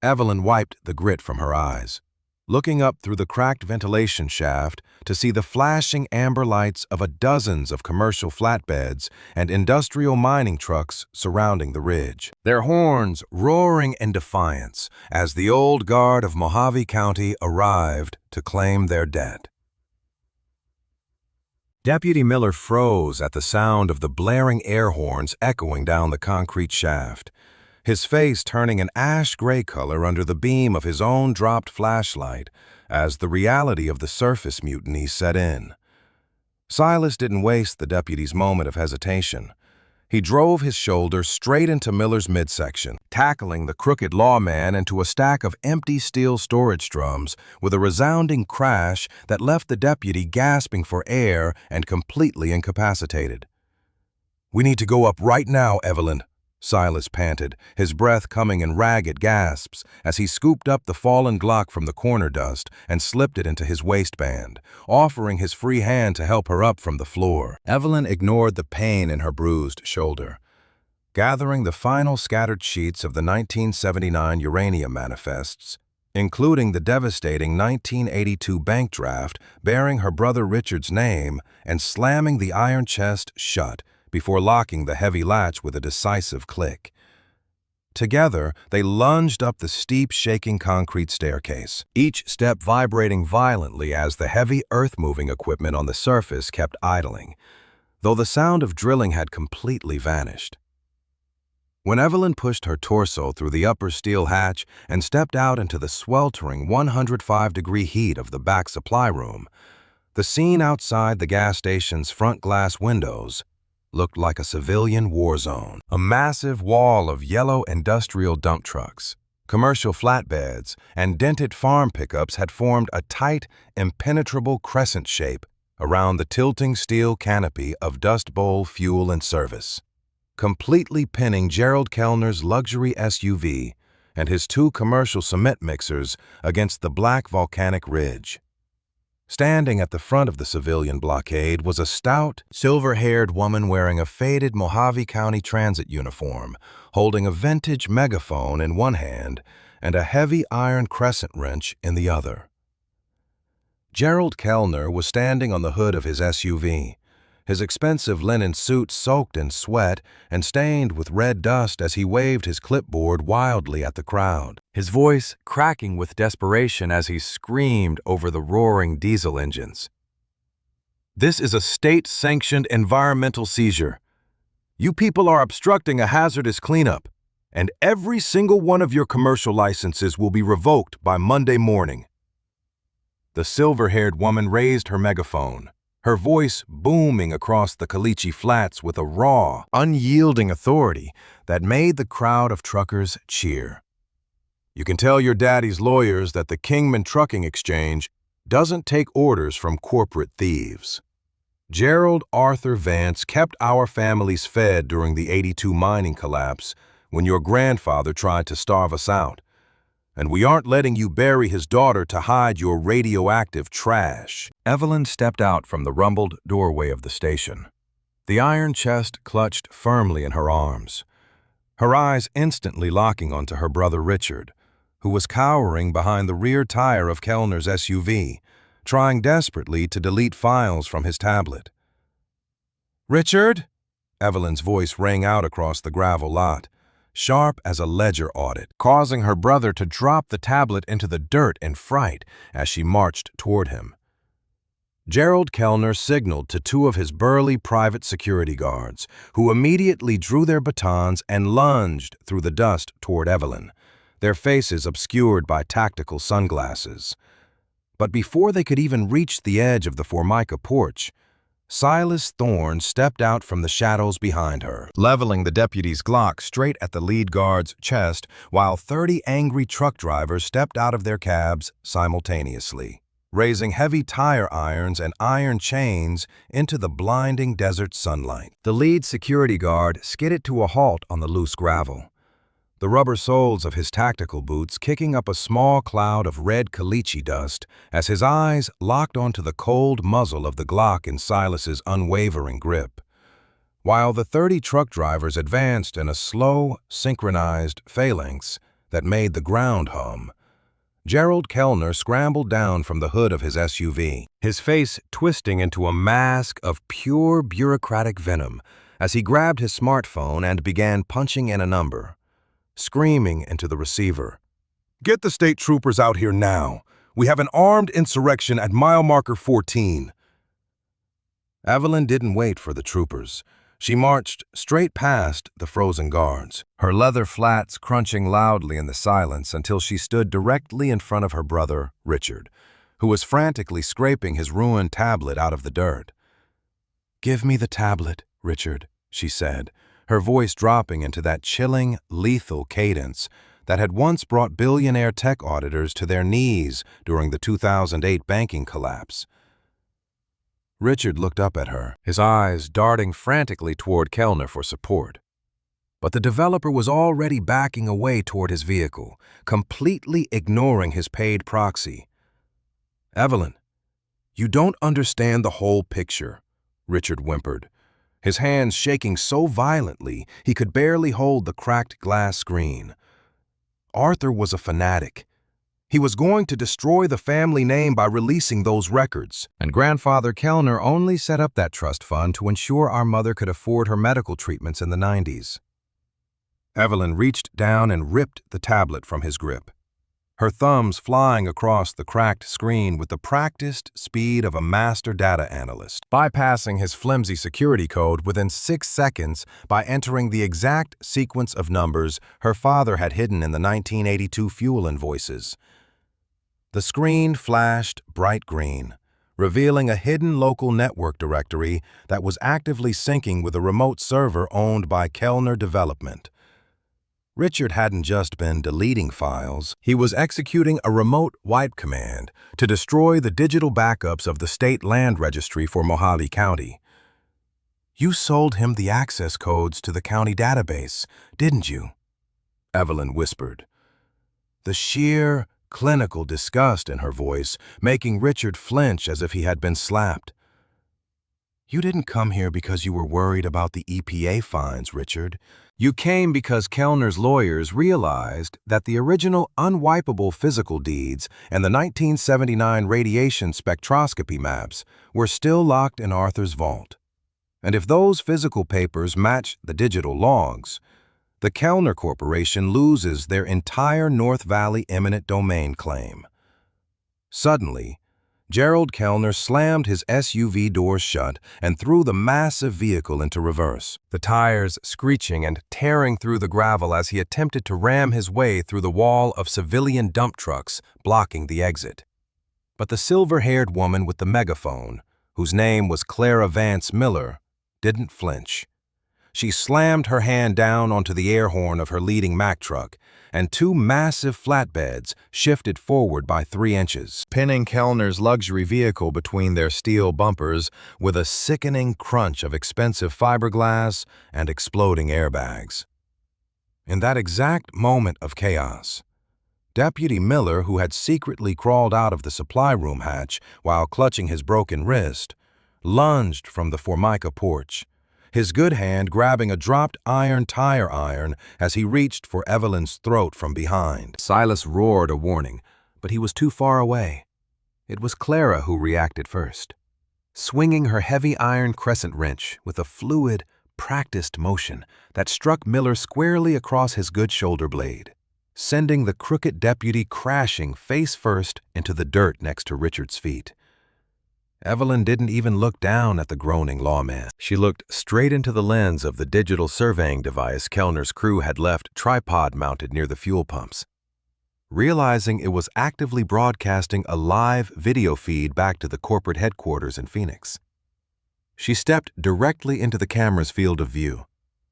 Evelyn wiped the grit from her eyes, looking up through the cracked ventilation shaft to see the flashing amber lights of dozens of commercial flatbeds and industrial mining trucks surrounding the ridge, their horns roaring in defiance as the old guard of Mojave County arrived to claim their debt. Deputy Miller froze at the sound of the blaring air horns echoing down the concrete shaft, his face turning an ash-gray color under the beam of his own dropped flashlight as the reality of the surface mutiny set in. Silas didn't waste the deputy's moment of hesitation. He drove his shoulder straight into Miller's midsection, tackling the crooked lawman into a stack of empty steel storage drums with a resounding crash that left the deputy gasping for air and completely incapacitated. "We need to go up right now, Evelyn," Silas panted, his breath coming in ragged gasps as he scooped up the fallen Glock from the corner dust and slipped it into his waistband, offering his free hand to help her up from the floor. Evelyn ignored the pain in her bruised shoulder. Gathering the final scattered sheets of the 1979 uranium manifests, including the devastating 1982 bank draft bearing her brother Richard's name, and slamming the iron chest shut before locking the heavy latch with a decisive click. Together, they lunged up the steep, shaking concrete staircase, each step vibrating violently as the heavy earth-moving equipment on the surface kept idling, though the sound of drilling had completely vanished. When Evelyn pushed her torso through the upper steel hatch and stepped out into the sweltering 105-degree heat of the back supply room, the scene outside the gas station's front glass windows looked like a civilian war zone. A massive wall of yellow industrial dump trucks, commercial flatbeds, and dented farm pickups had formed a tight, impenetrable crescent shape around the tilting steel canopy of Dust Bowl Fuel and Service, completely pinning Gerald Kellner's luxury SUV and his two commercial cement mixers against the black volcanic ridge. Standing at the front of the civilian blockade was a stout, silver-haired woman wearing a faded Mojave County Transit uniform, holding a vintage megaphone in one hand and a heavy iron crescent wrench in the other. Gerald Kellner was standing on the hood of his SUV, his expensive linen suit soaked in sweat and stained with red dust as he waved his clipboard wildly at the crowd, his voice cracking with desperation as he screamed over the roaring diesel engines. "This is a state-sanctioned environmental seizure. You people are obstructing a hazardous cleanup, and every single one of your commercial licenses will be revoked by Monday morning." The silver-haired woman raised her megaphone, her voice booming across the Caliche Flats with a raw, unyielding authority that made the crowd of truckers cheer. "You can tell your daddy's lawyers that the Kingman Trucking Exchange doesn't take orders from corporate thieves. Gerald Arthur Vance kept our families fed during the '82 mining collapse when your grandfather tried to starve us out. And we aren't letting you bury his daughter to hide your radioactive trash." Evelyn stepped out from the rumbled doorway of the station, the iron chest clutched firmly in her arms, her eyes instantly locking onto her brother Richard, who was cowering behind the rear tire of Kellner's SUV, trying desperately to delete files from his tablet. "Richard?" Evelyn's voice rang out across the gravel lot, sharp as a ledger audit, causing her brother to drop the tablet into the dirt in fright as she marched toward him. Gerald Kellner signaled to two of his burly private security guards, who immediately drew their batons and lunged through the dust toward Evelyn, their faces obscured by tactical sunglasses. But before they could even reach the edge of the Formica porch, Silas Thorne stepped out from the shadows behind her, leveling the deputy's Glock straight at the lead guard's chest, while 30 angry truck drivers stepped out of their cabs simultaneously, raising heavy tire irons and iron chains into the blinding desert sunlight. The lead security guard skidded to a halt on the loose gravel, the rubber soles of his tactical boots kicking up a small cloud of red caliche dust as his eyes locked onto the cold muzzle of the Glock in Silas's unwavering grip, while the 30 truck drivers advanced in a slow, synchronized phalanx that made the ground hum. Gerald Kellner scrambled down from the hood of his SUV, his face twisting into a mask of pure bureaucratic venom as he grabbed his smartphone and began punching in a number, screaming into the receiver, "Get the state troopers out here now. We have an armed insurrection at mile marker 14. Evelyn didn't wait for the troopers. She marched straight past the frozen guards, her leather flats crunching loudly in the silence until she stood directly in front of her brother, Richard, who was frantically scraping his ruined tablet out of the dirt. "Give me the tablet, Richard," she said, her voice dropping into that chilling, lethal cadence that had once brought billionaire tech auditors to their knees during the 2008 banking collapse. Richard looked up at her, his eyes darting frantically toward Kellner for support. But the developer was already backing away toward his vehicle, completely ignoring his paid proxy. "Evelyn, you don't understand the whole picture," Richard whimpered, his hands shaking so violently he could barely hold the cracked glass screen. "Arthur was a fanatic. He was going to destroy the family name by releasing those records. And Grandfather Kellner only set up that trust fund to ensure our mother could afford her medical treatments in the 90s. Evelyn reached down and ripped the tablet from his grip, her thumbs flying across the cracked screen with the practiced speed of a master data analyst, bypassing his flimsy security code within 6 seconds by entering the exact sequence of numbers her father had hidden in the 1982 fuel invoices. The screen flashed bright green, revealing a hidden local network directory that was actively syncing with a remote server owned by Kellner Development. Richard hadn't just been deleting files, he was executing a remote wipe command to destroy the digital backups of the state land registry for Mohali County. "You sold him the access codes to the county database, didn't you?" Evelyn whispered, the sheer, clinical disgust in her voice making Richard flinch as if he had been slapped. "You didn't come here because you were worried about the EPA fines, Richard. You came because Kellner's lawyers realized that the original unwipeable physical deeds and the 1979 radiation spectroscopy maps were still locked in Arthur's vault. And if those physical papers match the digital logs, the Kellner Corporation loses their entire North Valley eminent domain claim." Suddenly, Gerald Kellner slammed his SUV doors shut and threw the massive vehicle into reverse, the tires screeching and tearing through the gravel as he attempted to ram his way through the wall of civilian dump trucks blocking the exit. But the silver-haired woman with the megaphone, whose name was Clara Vance Miller, didn't flinch. She slammed her hand down onto the air horn of her leading Mack truck, and 2 massive flatbeds shifted forward by 3 inches, pinning Kellner's luxury vehicle between their steel bumpers with a sickening crunch of expensive fiberglass and exploding airbags. In that exact moment of chaos, Deputy Miller, who had secretly crawled out of the supply room hatch while clutching his broken wrist, lunged from the Formica porch, his good hand grabbing a dropped iron tire iron as he reached for Evelyn's throat from behind. Silas roared a warning, but he was too far away. It was Clara who reacted first, swinging her heavy iron crescent wrench with a fluid, practiced motion that struck Miller squarely across his good shoulder blade, sending the crooked deputy crashing face first into the dirt next to Richard's feet. Evelyn didn't even look down at the groaning lawman. She looked straight into the lens of the digital surveying device Kellner's crew had left tripod-mounted near the fuel pumps, realizing it was actively broadcasting a live video feed back to the corporate headquarters in Phoenix. She stepped directly into the camera's field of view,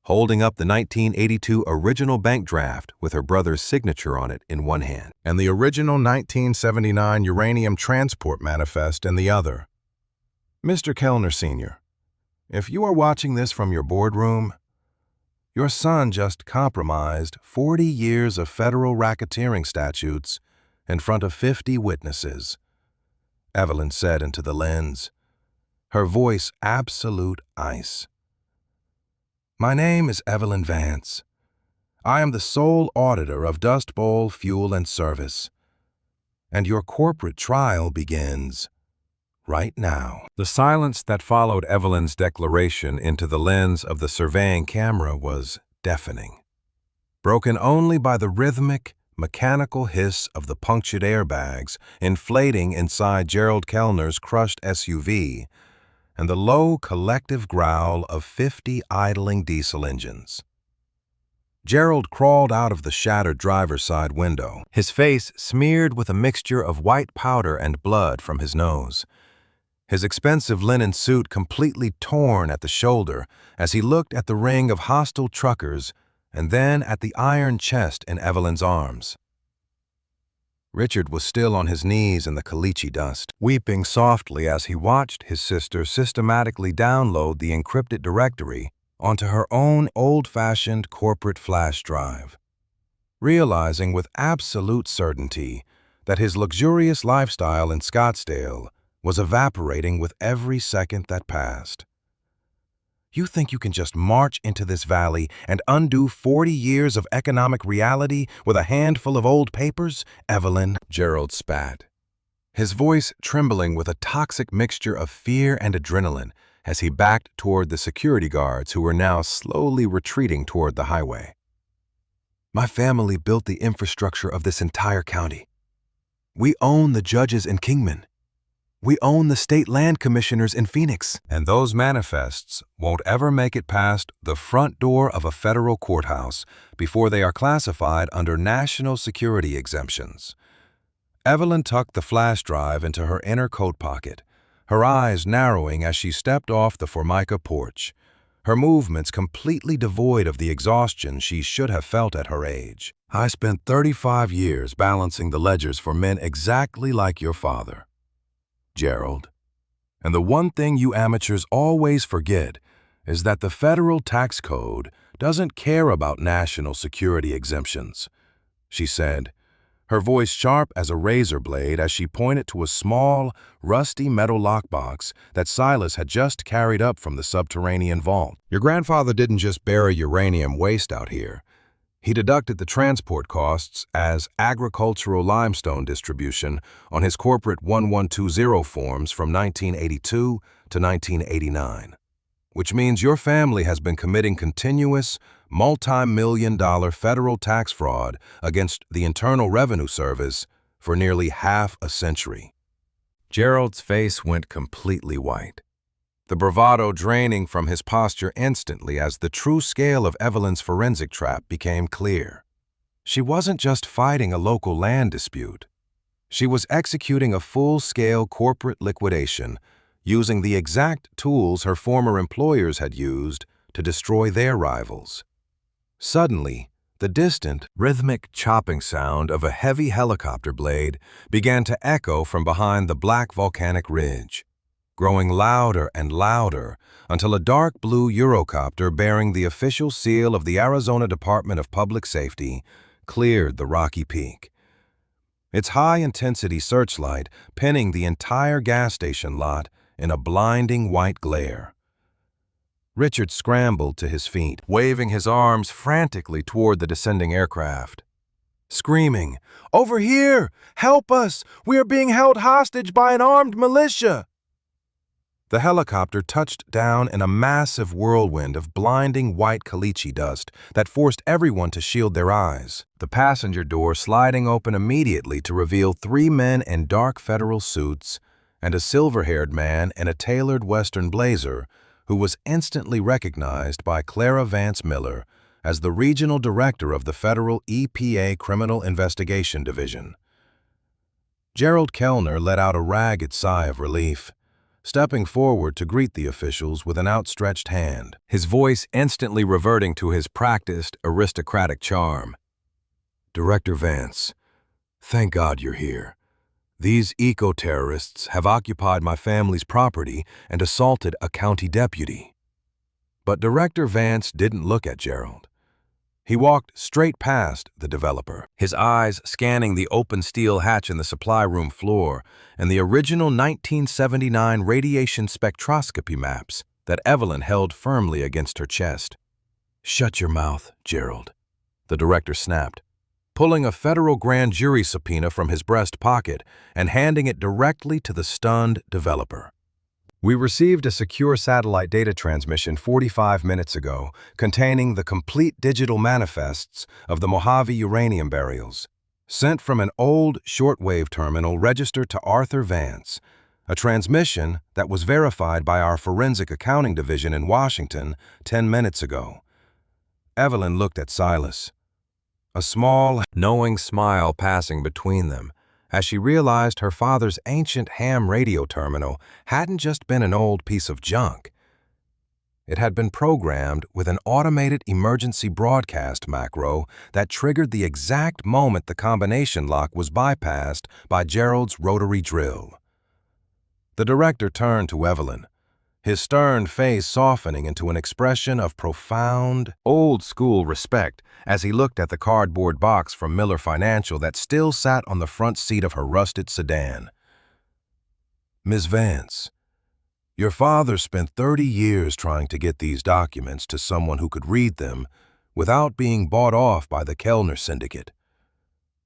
holding up the 1982 original bank draft with her brother's signature on it in one hand and the original 1979 uranium transport manifest in the other. Mr. Kellner Sr., if you are watching this from your boardroom, your son just compromised 40 years of federal racketeering statutes in front of 50 witnesses, Evelyn said into the lens, her voice absolute ice. My name is Evelyn Vance. I am the sole auditor of Dust Bowl Fuel and Service, and your corporate trial begins right now. The silence that followed Evelyn's declaration into the lens of the surveying camera was deafening, broken only by the rhythmic, mechanical hiss of the punctured airbags inflating inside Gerald Kellner's crushed SUV and the low collective growl of 50 idling diesel engines. Gerald crawled out of the shattered driver's side window, his face smeared with a mixture of white powder and blood from his nose, his expensive linen suit completely torn at the shoulder as he looked at the ring of hostile truckers and then at the iron chest in Evelyn's arms. Richard was still on his knees in the caliche dust, weeping softly as he watched his sister systematically download the encrypted directory onto her own old-fashioned corporate flash drive, realizing with absolute certainty that his luxurious lifestyle in Scottsdale was evaporating with every second that passed. You think you can just march into this valley and undo 40 years of economic reality with a handful of old papers, Evelyn? Gerald spat, his voice trembling with a toxic mixture of fear and adrenaline as he backed toward the security guards who were now slowly retreating toward the highway. My family built the infrastructure of this entire county. We own the judges in Kingman. We own the state land commissioners in Phoenix. And those manifests won't ever make it past the front door of a federal courthouse before they are classified under national security exemptions. Evelyn tucked the flash drive into her inner coat pocket, her eyes narrowing as she stepped off the Formica porch, her movements completely devoid of the exhaustion she should have felt at her age. I spent 35 years balancing the ledgers for men exactly like your father, Gerald. And the one thing you amateurs always forget is that the federal tax code doesn't care about national security exemptions, she said, her voice sharp as a razor blade as she pointed to a small, rusty metal lockbox that Silas had just carried up from the subterranean vault. Your grandfather didn't just bury uranium waste out here. He deducted the transport costs as agricultural limestone distribution on his corporate 1120 forms from 1982 to 1989, which means your family has been committing continuous, multi-million-dollar federal tax fraud against the Internal Revenue Service for nearly half a century. Gerald's face went completely white, the bravado draining from his posture instantly as the true scale of Evelyn's forensic trap became clear. She wasn't just fighting a local land dispute. She was executing a full-scale corporate liquidation using the exact tools her former employers had used to destroy their rivals. Suddenly, the distant, rhythmic chopping sound of a heavy helicopter blade began to echo from behind the black volcanic ridge, growing louder and louder until a dark blue Eurocopter bearing the official seal of the Arizona Department of Public Safety cleared the rocky peak, its high-intensity searchlight pinning the entire gas station lot in a blinding white glare. Richard scrambled to his feet, waving his arms frantically toward the descending aircraft, screaming, "Over here! Help us! We are being held hostage by an armed militia!" The helicopter touched down in a massive whirlwind of blinding white caliche dust that forced everyone to shield their eyes, the passenger door sliding open immediately to reveal 3 men in dark federal suits and a silver-haired man in a tailored Western blazer who was instantly recognized by Clara Vance Miller as the regional director of the federal EPA Criminal Investigation Division. Gerald Kellner let out a ragged sigh of relief, stepping forward to greet the officials with an outstretched hand, his voice instantly reverting to his practiced, aristocratic charm. "Director Vance, thank God you're here. These eco-terrorists have occupied my family's property and assaulted a county deputy." But Director Vance didn't look at Gerald. He walked straight past the developer, his eyes scanning the open steel hatch in the supply room floor and the original 1979 radiation spectroscopy maps that Evelyn held firmly against her chest. "Shut your mouth, Gerald," the director snapped, pulling a federal grand jury subpoena from his breast pocket and handing it directly to the stunned developer. "We received a secure satellite data transmission 45 minutes ago containing the complete digital manifests of the Mojave uranium burials, sent from an old shortwave terminal registered to Arthur Vance, a transmission that was verified by our forensic accounting division in Washington 10 minutes ago." Evelyn looked at Silas, a small, knowing smile passing between them, as she realized her father's ancient ham radio terminal hadn't just been an old piece of junk. It had been programmed with an automated emergency broadcast macro that triggered the exact moment the combination lock was bypassed by Gerald's rotary drill. The director turned to Evelyn, his stern face softening into an expression of profound, old-school respect as he looked at the cardboard box from Miller Financial that still sat on the front seat of her rusted sedan. "Ms. Vance, your father spent 30 years trying to get these documents to someone who could read them without being bought off by the Kellner Syndicate,"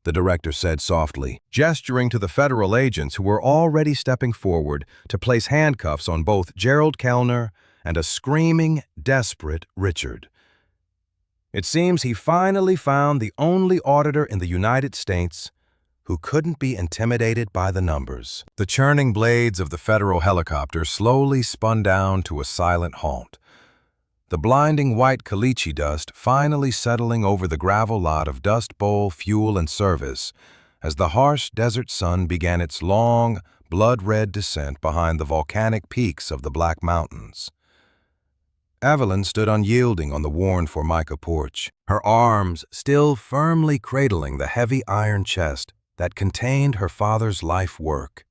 the director said softly, gesturing to the federal agents who were already stepping forward to place handcuffs on both Gerald Kellner and a screaming, desperate Richard. "It seems he finally found the only auditor in the United States who couldn't be intimidated by the numbers." The churning blades of the federal helicopter slowly spun down to a silent halt, the blinding white caliche dust finally settling over the gravel lot of Dust Bowl Fuel and Service as the harsh desert sun began its long, blood-red descent behind the volcanic peaks of the Black Mountains. Evelyn stood unyielding on the worn Formica porch, her arms still firmly cradling the heavy iron chest that contained her father's life work,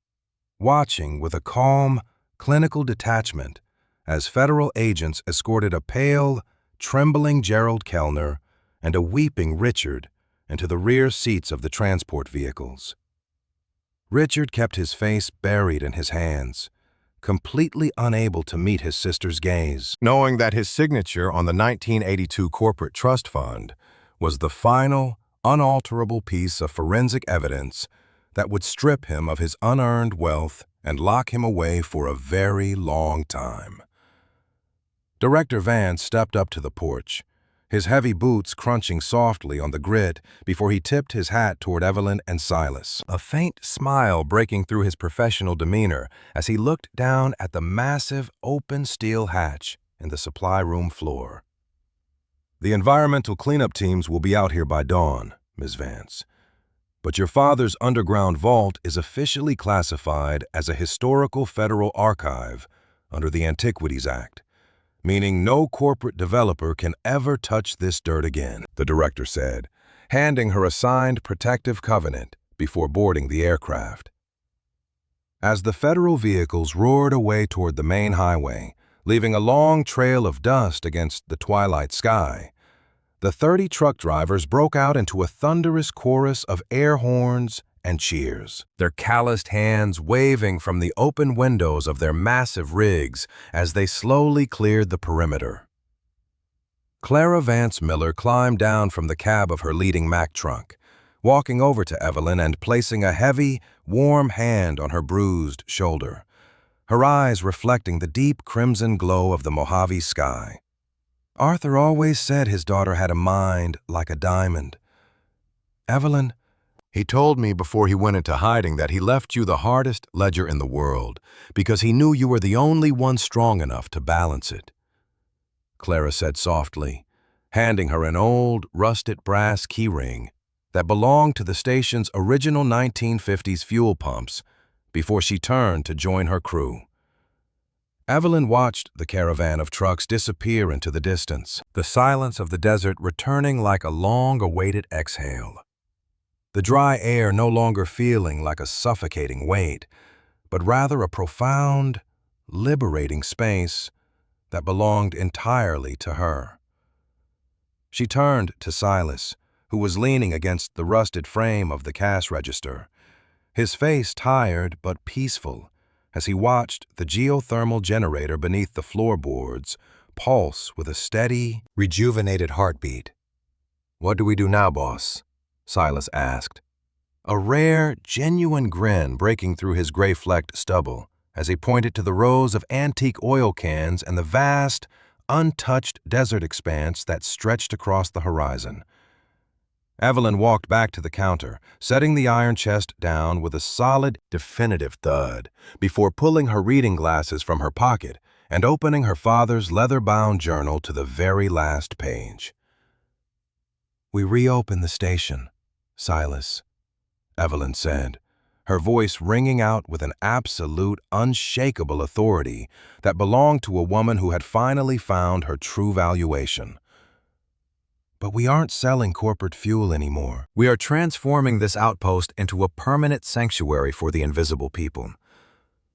watching with a calm, clinical detachment as federal agents escorted a pale, trembling Gerald Kellner and a weeping Richard into the rear seats of the transport vehicles. Richard kept his face buried in his hands, completely unable to meet his sister's gaze, knowing that his signature on the 1982 corporate trust fund was the final, unalterable piece of forensic evidence that would strip him of his unearned wealth and lock him away for a very long time. Director Vance stepped up to the porch, his heavy boots crunching softly on the grit before he tipped his hat toward Evelyn and Silas, a faint smile breaking through his professional demeanor as he looked down at the massive open steel hatch in the supply room floor. "The environmental cleanup teams will be out here by dawn, Ms. Vance. But your father's underground vault is officially classified as a historical federal archive under the Antiquities Act, meaning no corporate developer can ever touch this dirt again," the director said, handing her a signed protective covenant before boarding the aircraft. As the federal vehicles roared away toward the main highway, leaving a long trail of dust against the twilight sky, the 30 truck drivers broke out into a thunderous chorus of air horns and cheers, their calloused hands waving from the open windows of their massive rigs as they slowly cleared the perimeter. Clara Vance Miller climbed down from the cab of her leading Mack truck, walking over to Evelyn and placing a heavy, warm hand on her bruised shoulder, her eyes reflecting the deep crimson glow of the Mojave sky. Arthur always said his daughter had a mind like a diamond. Evelyn, he told me before he went into hiding that he left you the hardest ledger in the world because he knew you were the only one strong enough to balance it. Clara said softly, handing her an old, rusted brass keyring that belonged to the station's original 1950s fuel pumps before she turned to join her crew. Evelyn watched the caravan of trucks disappear into the distance, the silence of the desert returning like a long-awaited exhale. The dry air no longer feeling like a suffocating weight, but rather a profound, liberating space that belonged entirely to her. She turned to Silas, who was leaning against the rusted frame of the cash register, his face tired but peaceful as he watched the geothermal generator beneath the floorboards pulse with a steady, rejuvenated heartbeat. "What do we do now, boss?" Silas asked, a rare, genuine grin breaking through his gray-flecked stubble as he pointed to the rows of antique oil cans and the vast, untouched desert expanse that stretched across the horizon. Evelyn walked back to the counter, setting the iron chest down with a solid, definitive thud before pulling her reading glasses from her pocket and opening her father's leather-bound journal to the very last page. "We reopened the station, Silas," Evelyn said, her voice ringing out with an absolute, unshakable authority that belonged to a woman who had finally found her true valuation. "But we aren't selling corporate fuel anymore. We are transforming this outpost into a permanent sanctuary for the invisible people,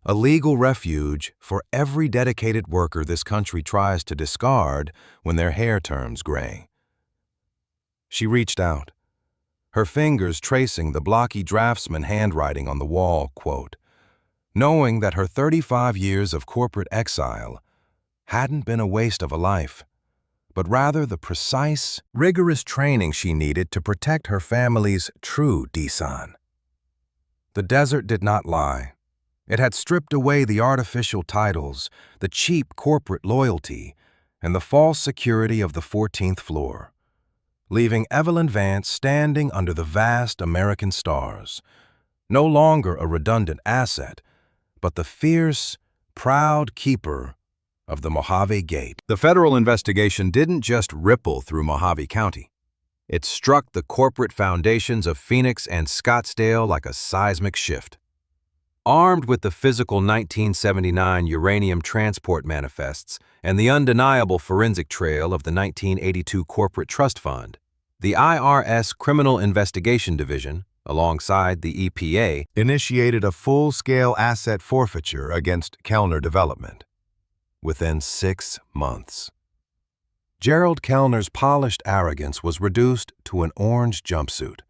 a legal refuge for every dedicated worker this country tries to discard when their hair turns gray." She reached out, her fingers tracing the blocky draftsman handwriting on the wall, quote, knowing that her 35 years of corporate exile hadn't been a waste of a life, but rather the precise, rigorous training she needed to protect her family's true Desan. The desert did not lie. It had stripped away the artificial titles, the cheap corporate loyalty, and the false security of the 14th floor, leaving Evelyn Vance standing under the vast American stars, no longer a redundant asset, but the fierce, proud keeper of the Mojave Gate. The federal investigation didn't just ripple through Mojave County. It struck the corporate foundations of Phoenix and Scottsdale like a seismic shift. Armed with the physical 1979 uranium transport manifests and the undeniable forensic trail of the 1982 corporate trust fund, the IRS Criminal Investigation Division, alongside the EPA, initiated a full-scale asset forfeiture against Kellner Development. Within 6 months, Gerald Kellner's polished arrogance was reduced to an orange jumpsuit,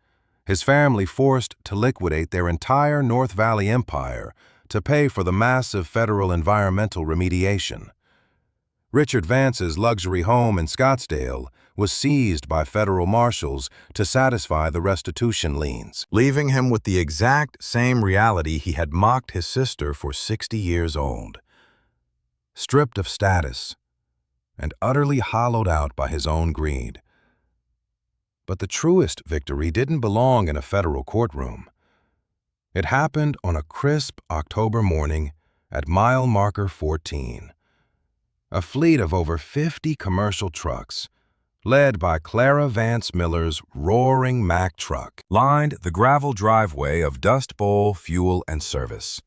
his family forced to liquidate their entire North Valley empire to pay for the massive federal environmental remediation. Richard Vance's luxury home in Scottsdale was seized by federal marshals to satisfy the restitution liens, leaving him with the exact same reality he had mocked his sister for 60 years old. Stripped of status and utterly hollowed out by his own greed. But the truest victory didn't belong in a federal courtroom. It happened on a crisp October morning at mile marker 14. A fleet of over 50 commercial trucks, led by Clara Vance Miller's roaring Mack truck, lined the gravel driveway of Dust Bowl Fuel and Service.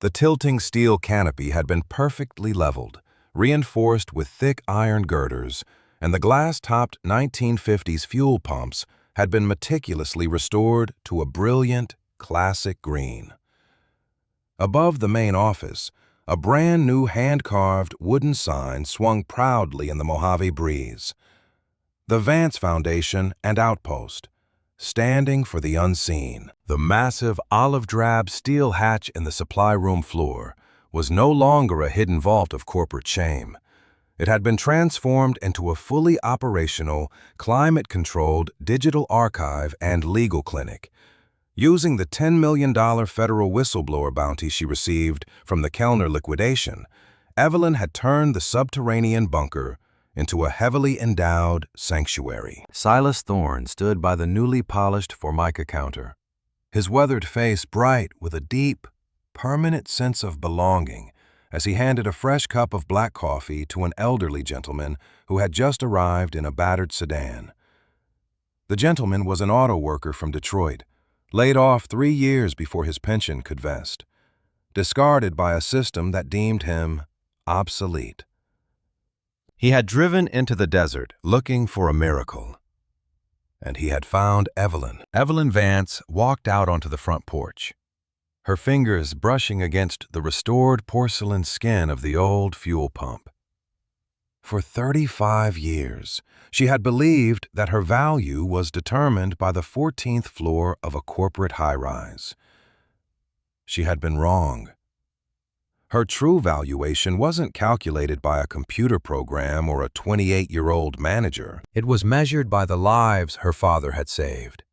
The tilting steel canopy had been perfectly leveled, reinforced with thick iron girders, and the glass-topped 1950s fuel pumps had been meticulously restored to a brilliant, classic green. Above the main office, a brand-new hand-carved wooden sign swung proudly in the Mojave breeze. The Vance Foundation and Outpost, standing for the unseen. The massive olive-drab steel hatch in the supply room floor was no longer a hidden vault of corporate shame. It had been transformed into a fully operational, climate-controlled digital archive and legal clinic. Using the $10 million federal whistleblower bounty she received from the Kellner liquidation, Evelyn had turned the subterranean bunker into a heavily endowed sanctuary. Silas Thorne stood by the newly polished Formica counter, his weathered face bright with a deep, permanent sense of belonging as he handed a fresh cup of black coffee to an elderly gentleman who had just arrived in a battered sedan. The gentleman was an auto worker from Detroit, laid off 3 years before his pension could vest, discarded by a system that deemed him obsolete. He had driven into the desert looking for a miracle, and he had found Evelyn. Evelyn Vance walked out onto the front porch, her fingers brushing against the restored porcelain skin of the old fuel pump. For 35 years, she had believed that her value was determined by the 14th floor of a corporate high-rise. She had been wrong. Her true valuation wasn't calculated by a computer program or a 28-year-old manager. It was measured by the lives her father had saved,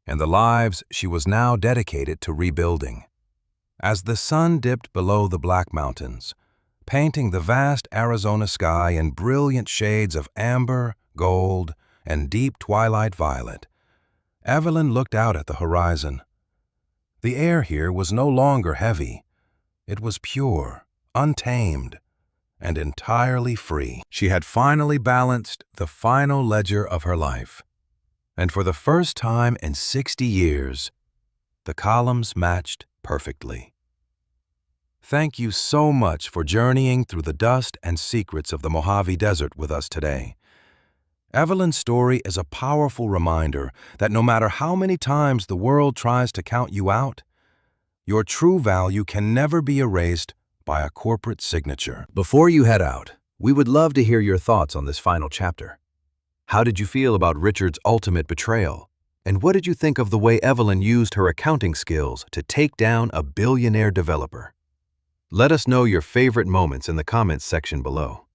and the lives she was now dedicated to rebuilding. As the sun dipped below the Black Mountains, painting the vast Arizona sky in brilliant shades of amber, gold, and deep twilight violet, Evelyn looked out at the horizon. The air here was no longer heavy. It was pure, untamed, and entirely free. She had finally balanced the final ledger of her life, and for the first time in 60 years, the columns matched perfectly. Thank you so much for journeying through the dust and secrets of the Mojave Desert with us today. Evelyn's story is a powerful reminder that no matter how many times the world tries to count you out, your true value can never be erased by a corporate signature. Before you head out, we would love to hear your thoughts on this final chapter. How did you feel about Richard's ultimate betrayal? And what did you think of the way Evelyn used her accounting skills to take down a billionaire developer? Let us know your favorite moments in the comments section below.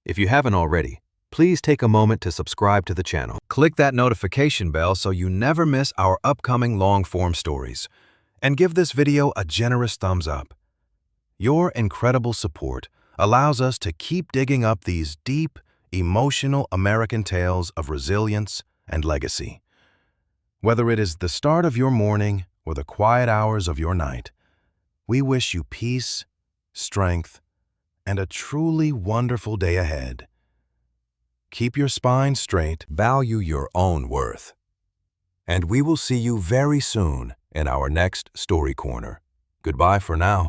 If you haven't already, please take a moment to subscribe to the channel. Click that notification bell so you never miss our upcoming long-form stories. And give this video a generous thumbs up. Your incredible support allows us to keep digging up these deep, emotional American tales of resilience and legacy. Whether it is the start of your morning or the quiet hours of your night, we wish you peace, strength, and a truly wonderful day ahead. Keep your spine straight, value your own worth, and we will see you very soon in our next Story Corner. Goodbye for now.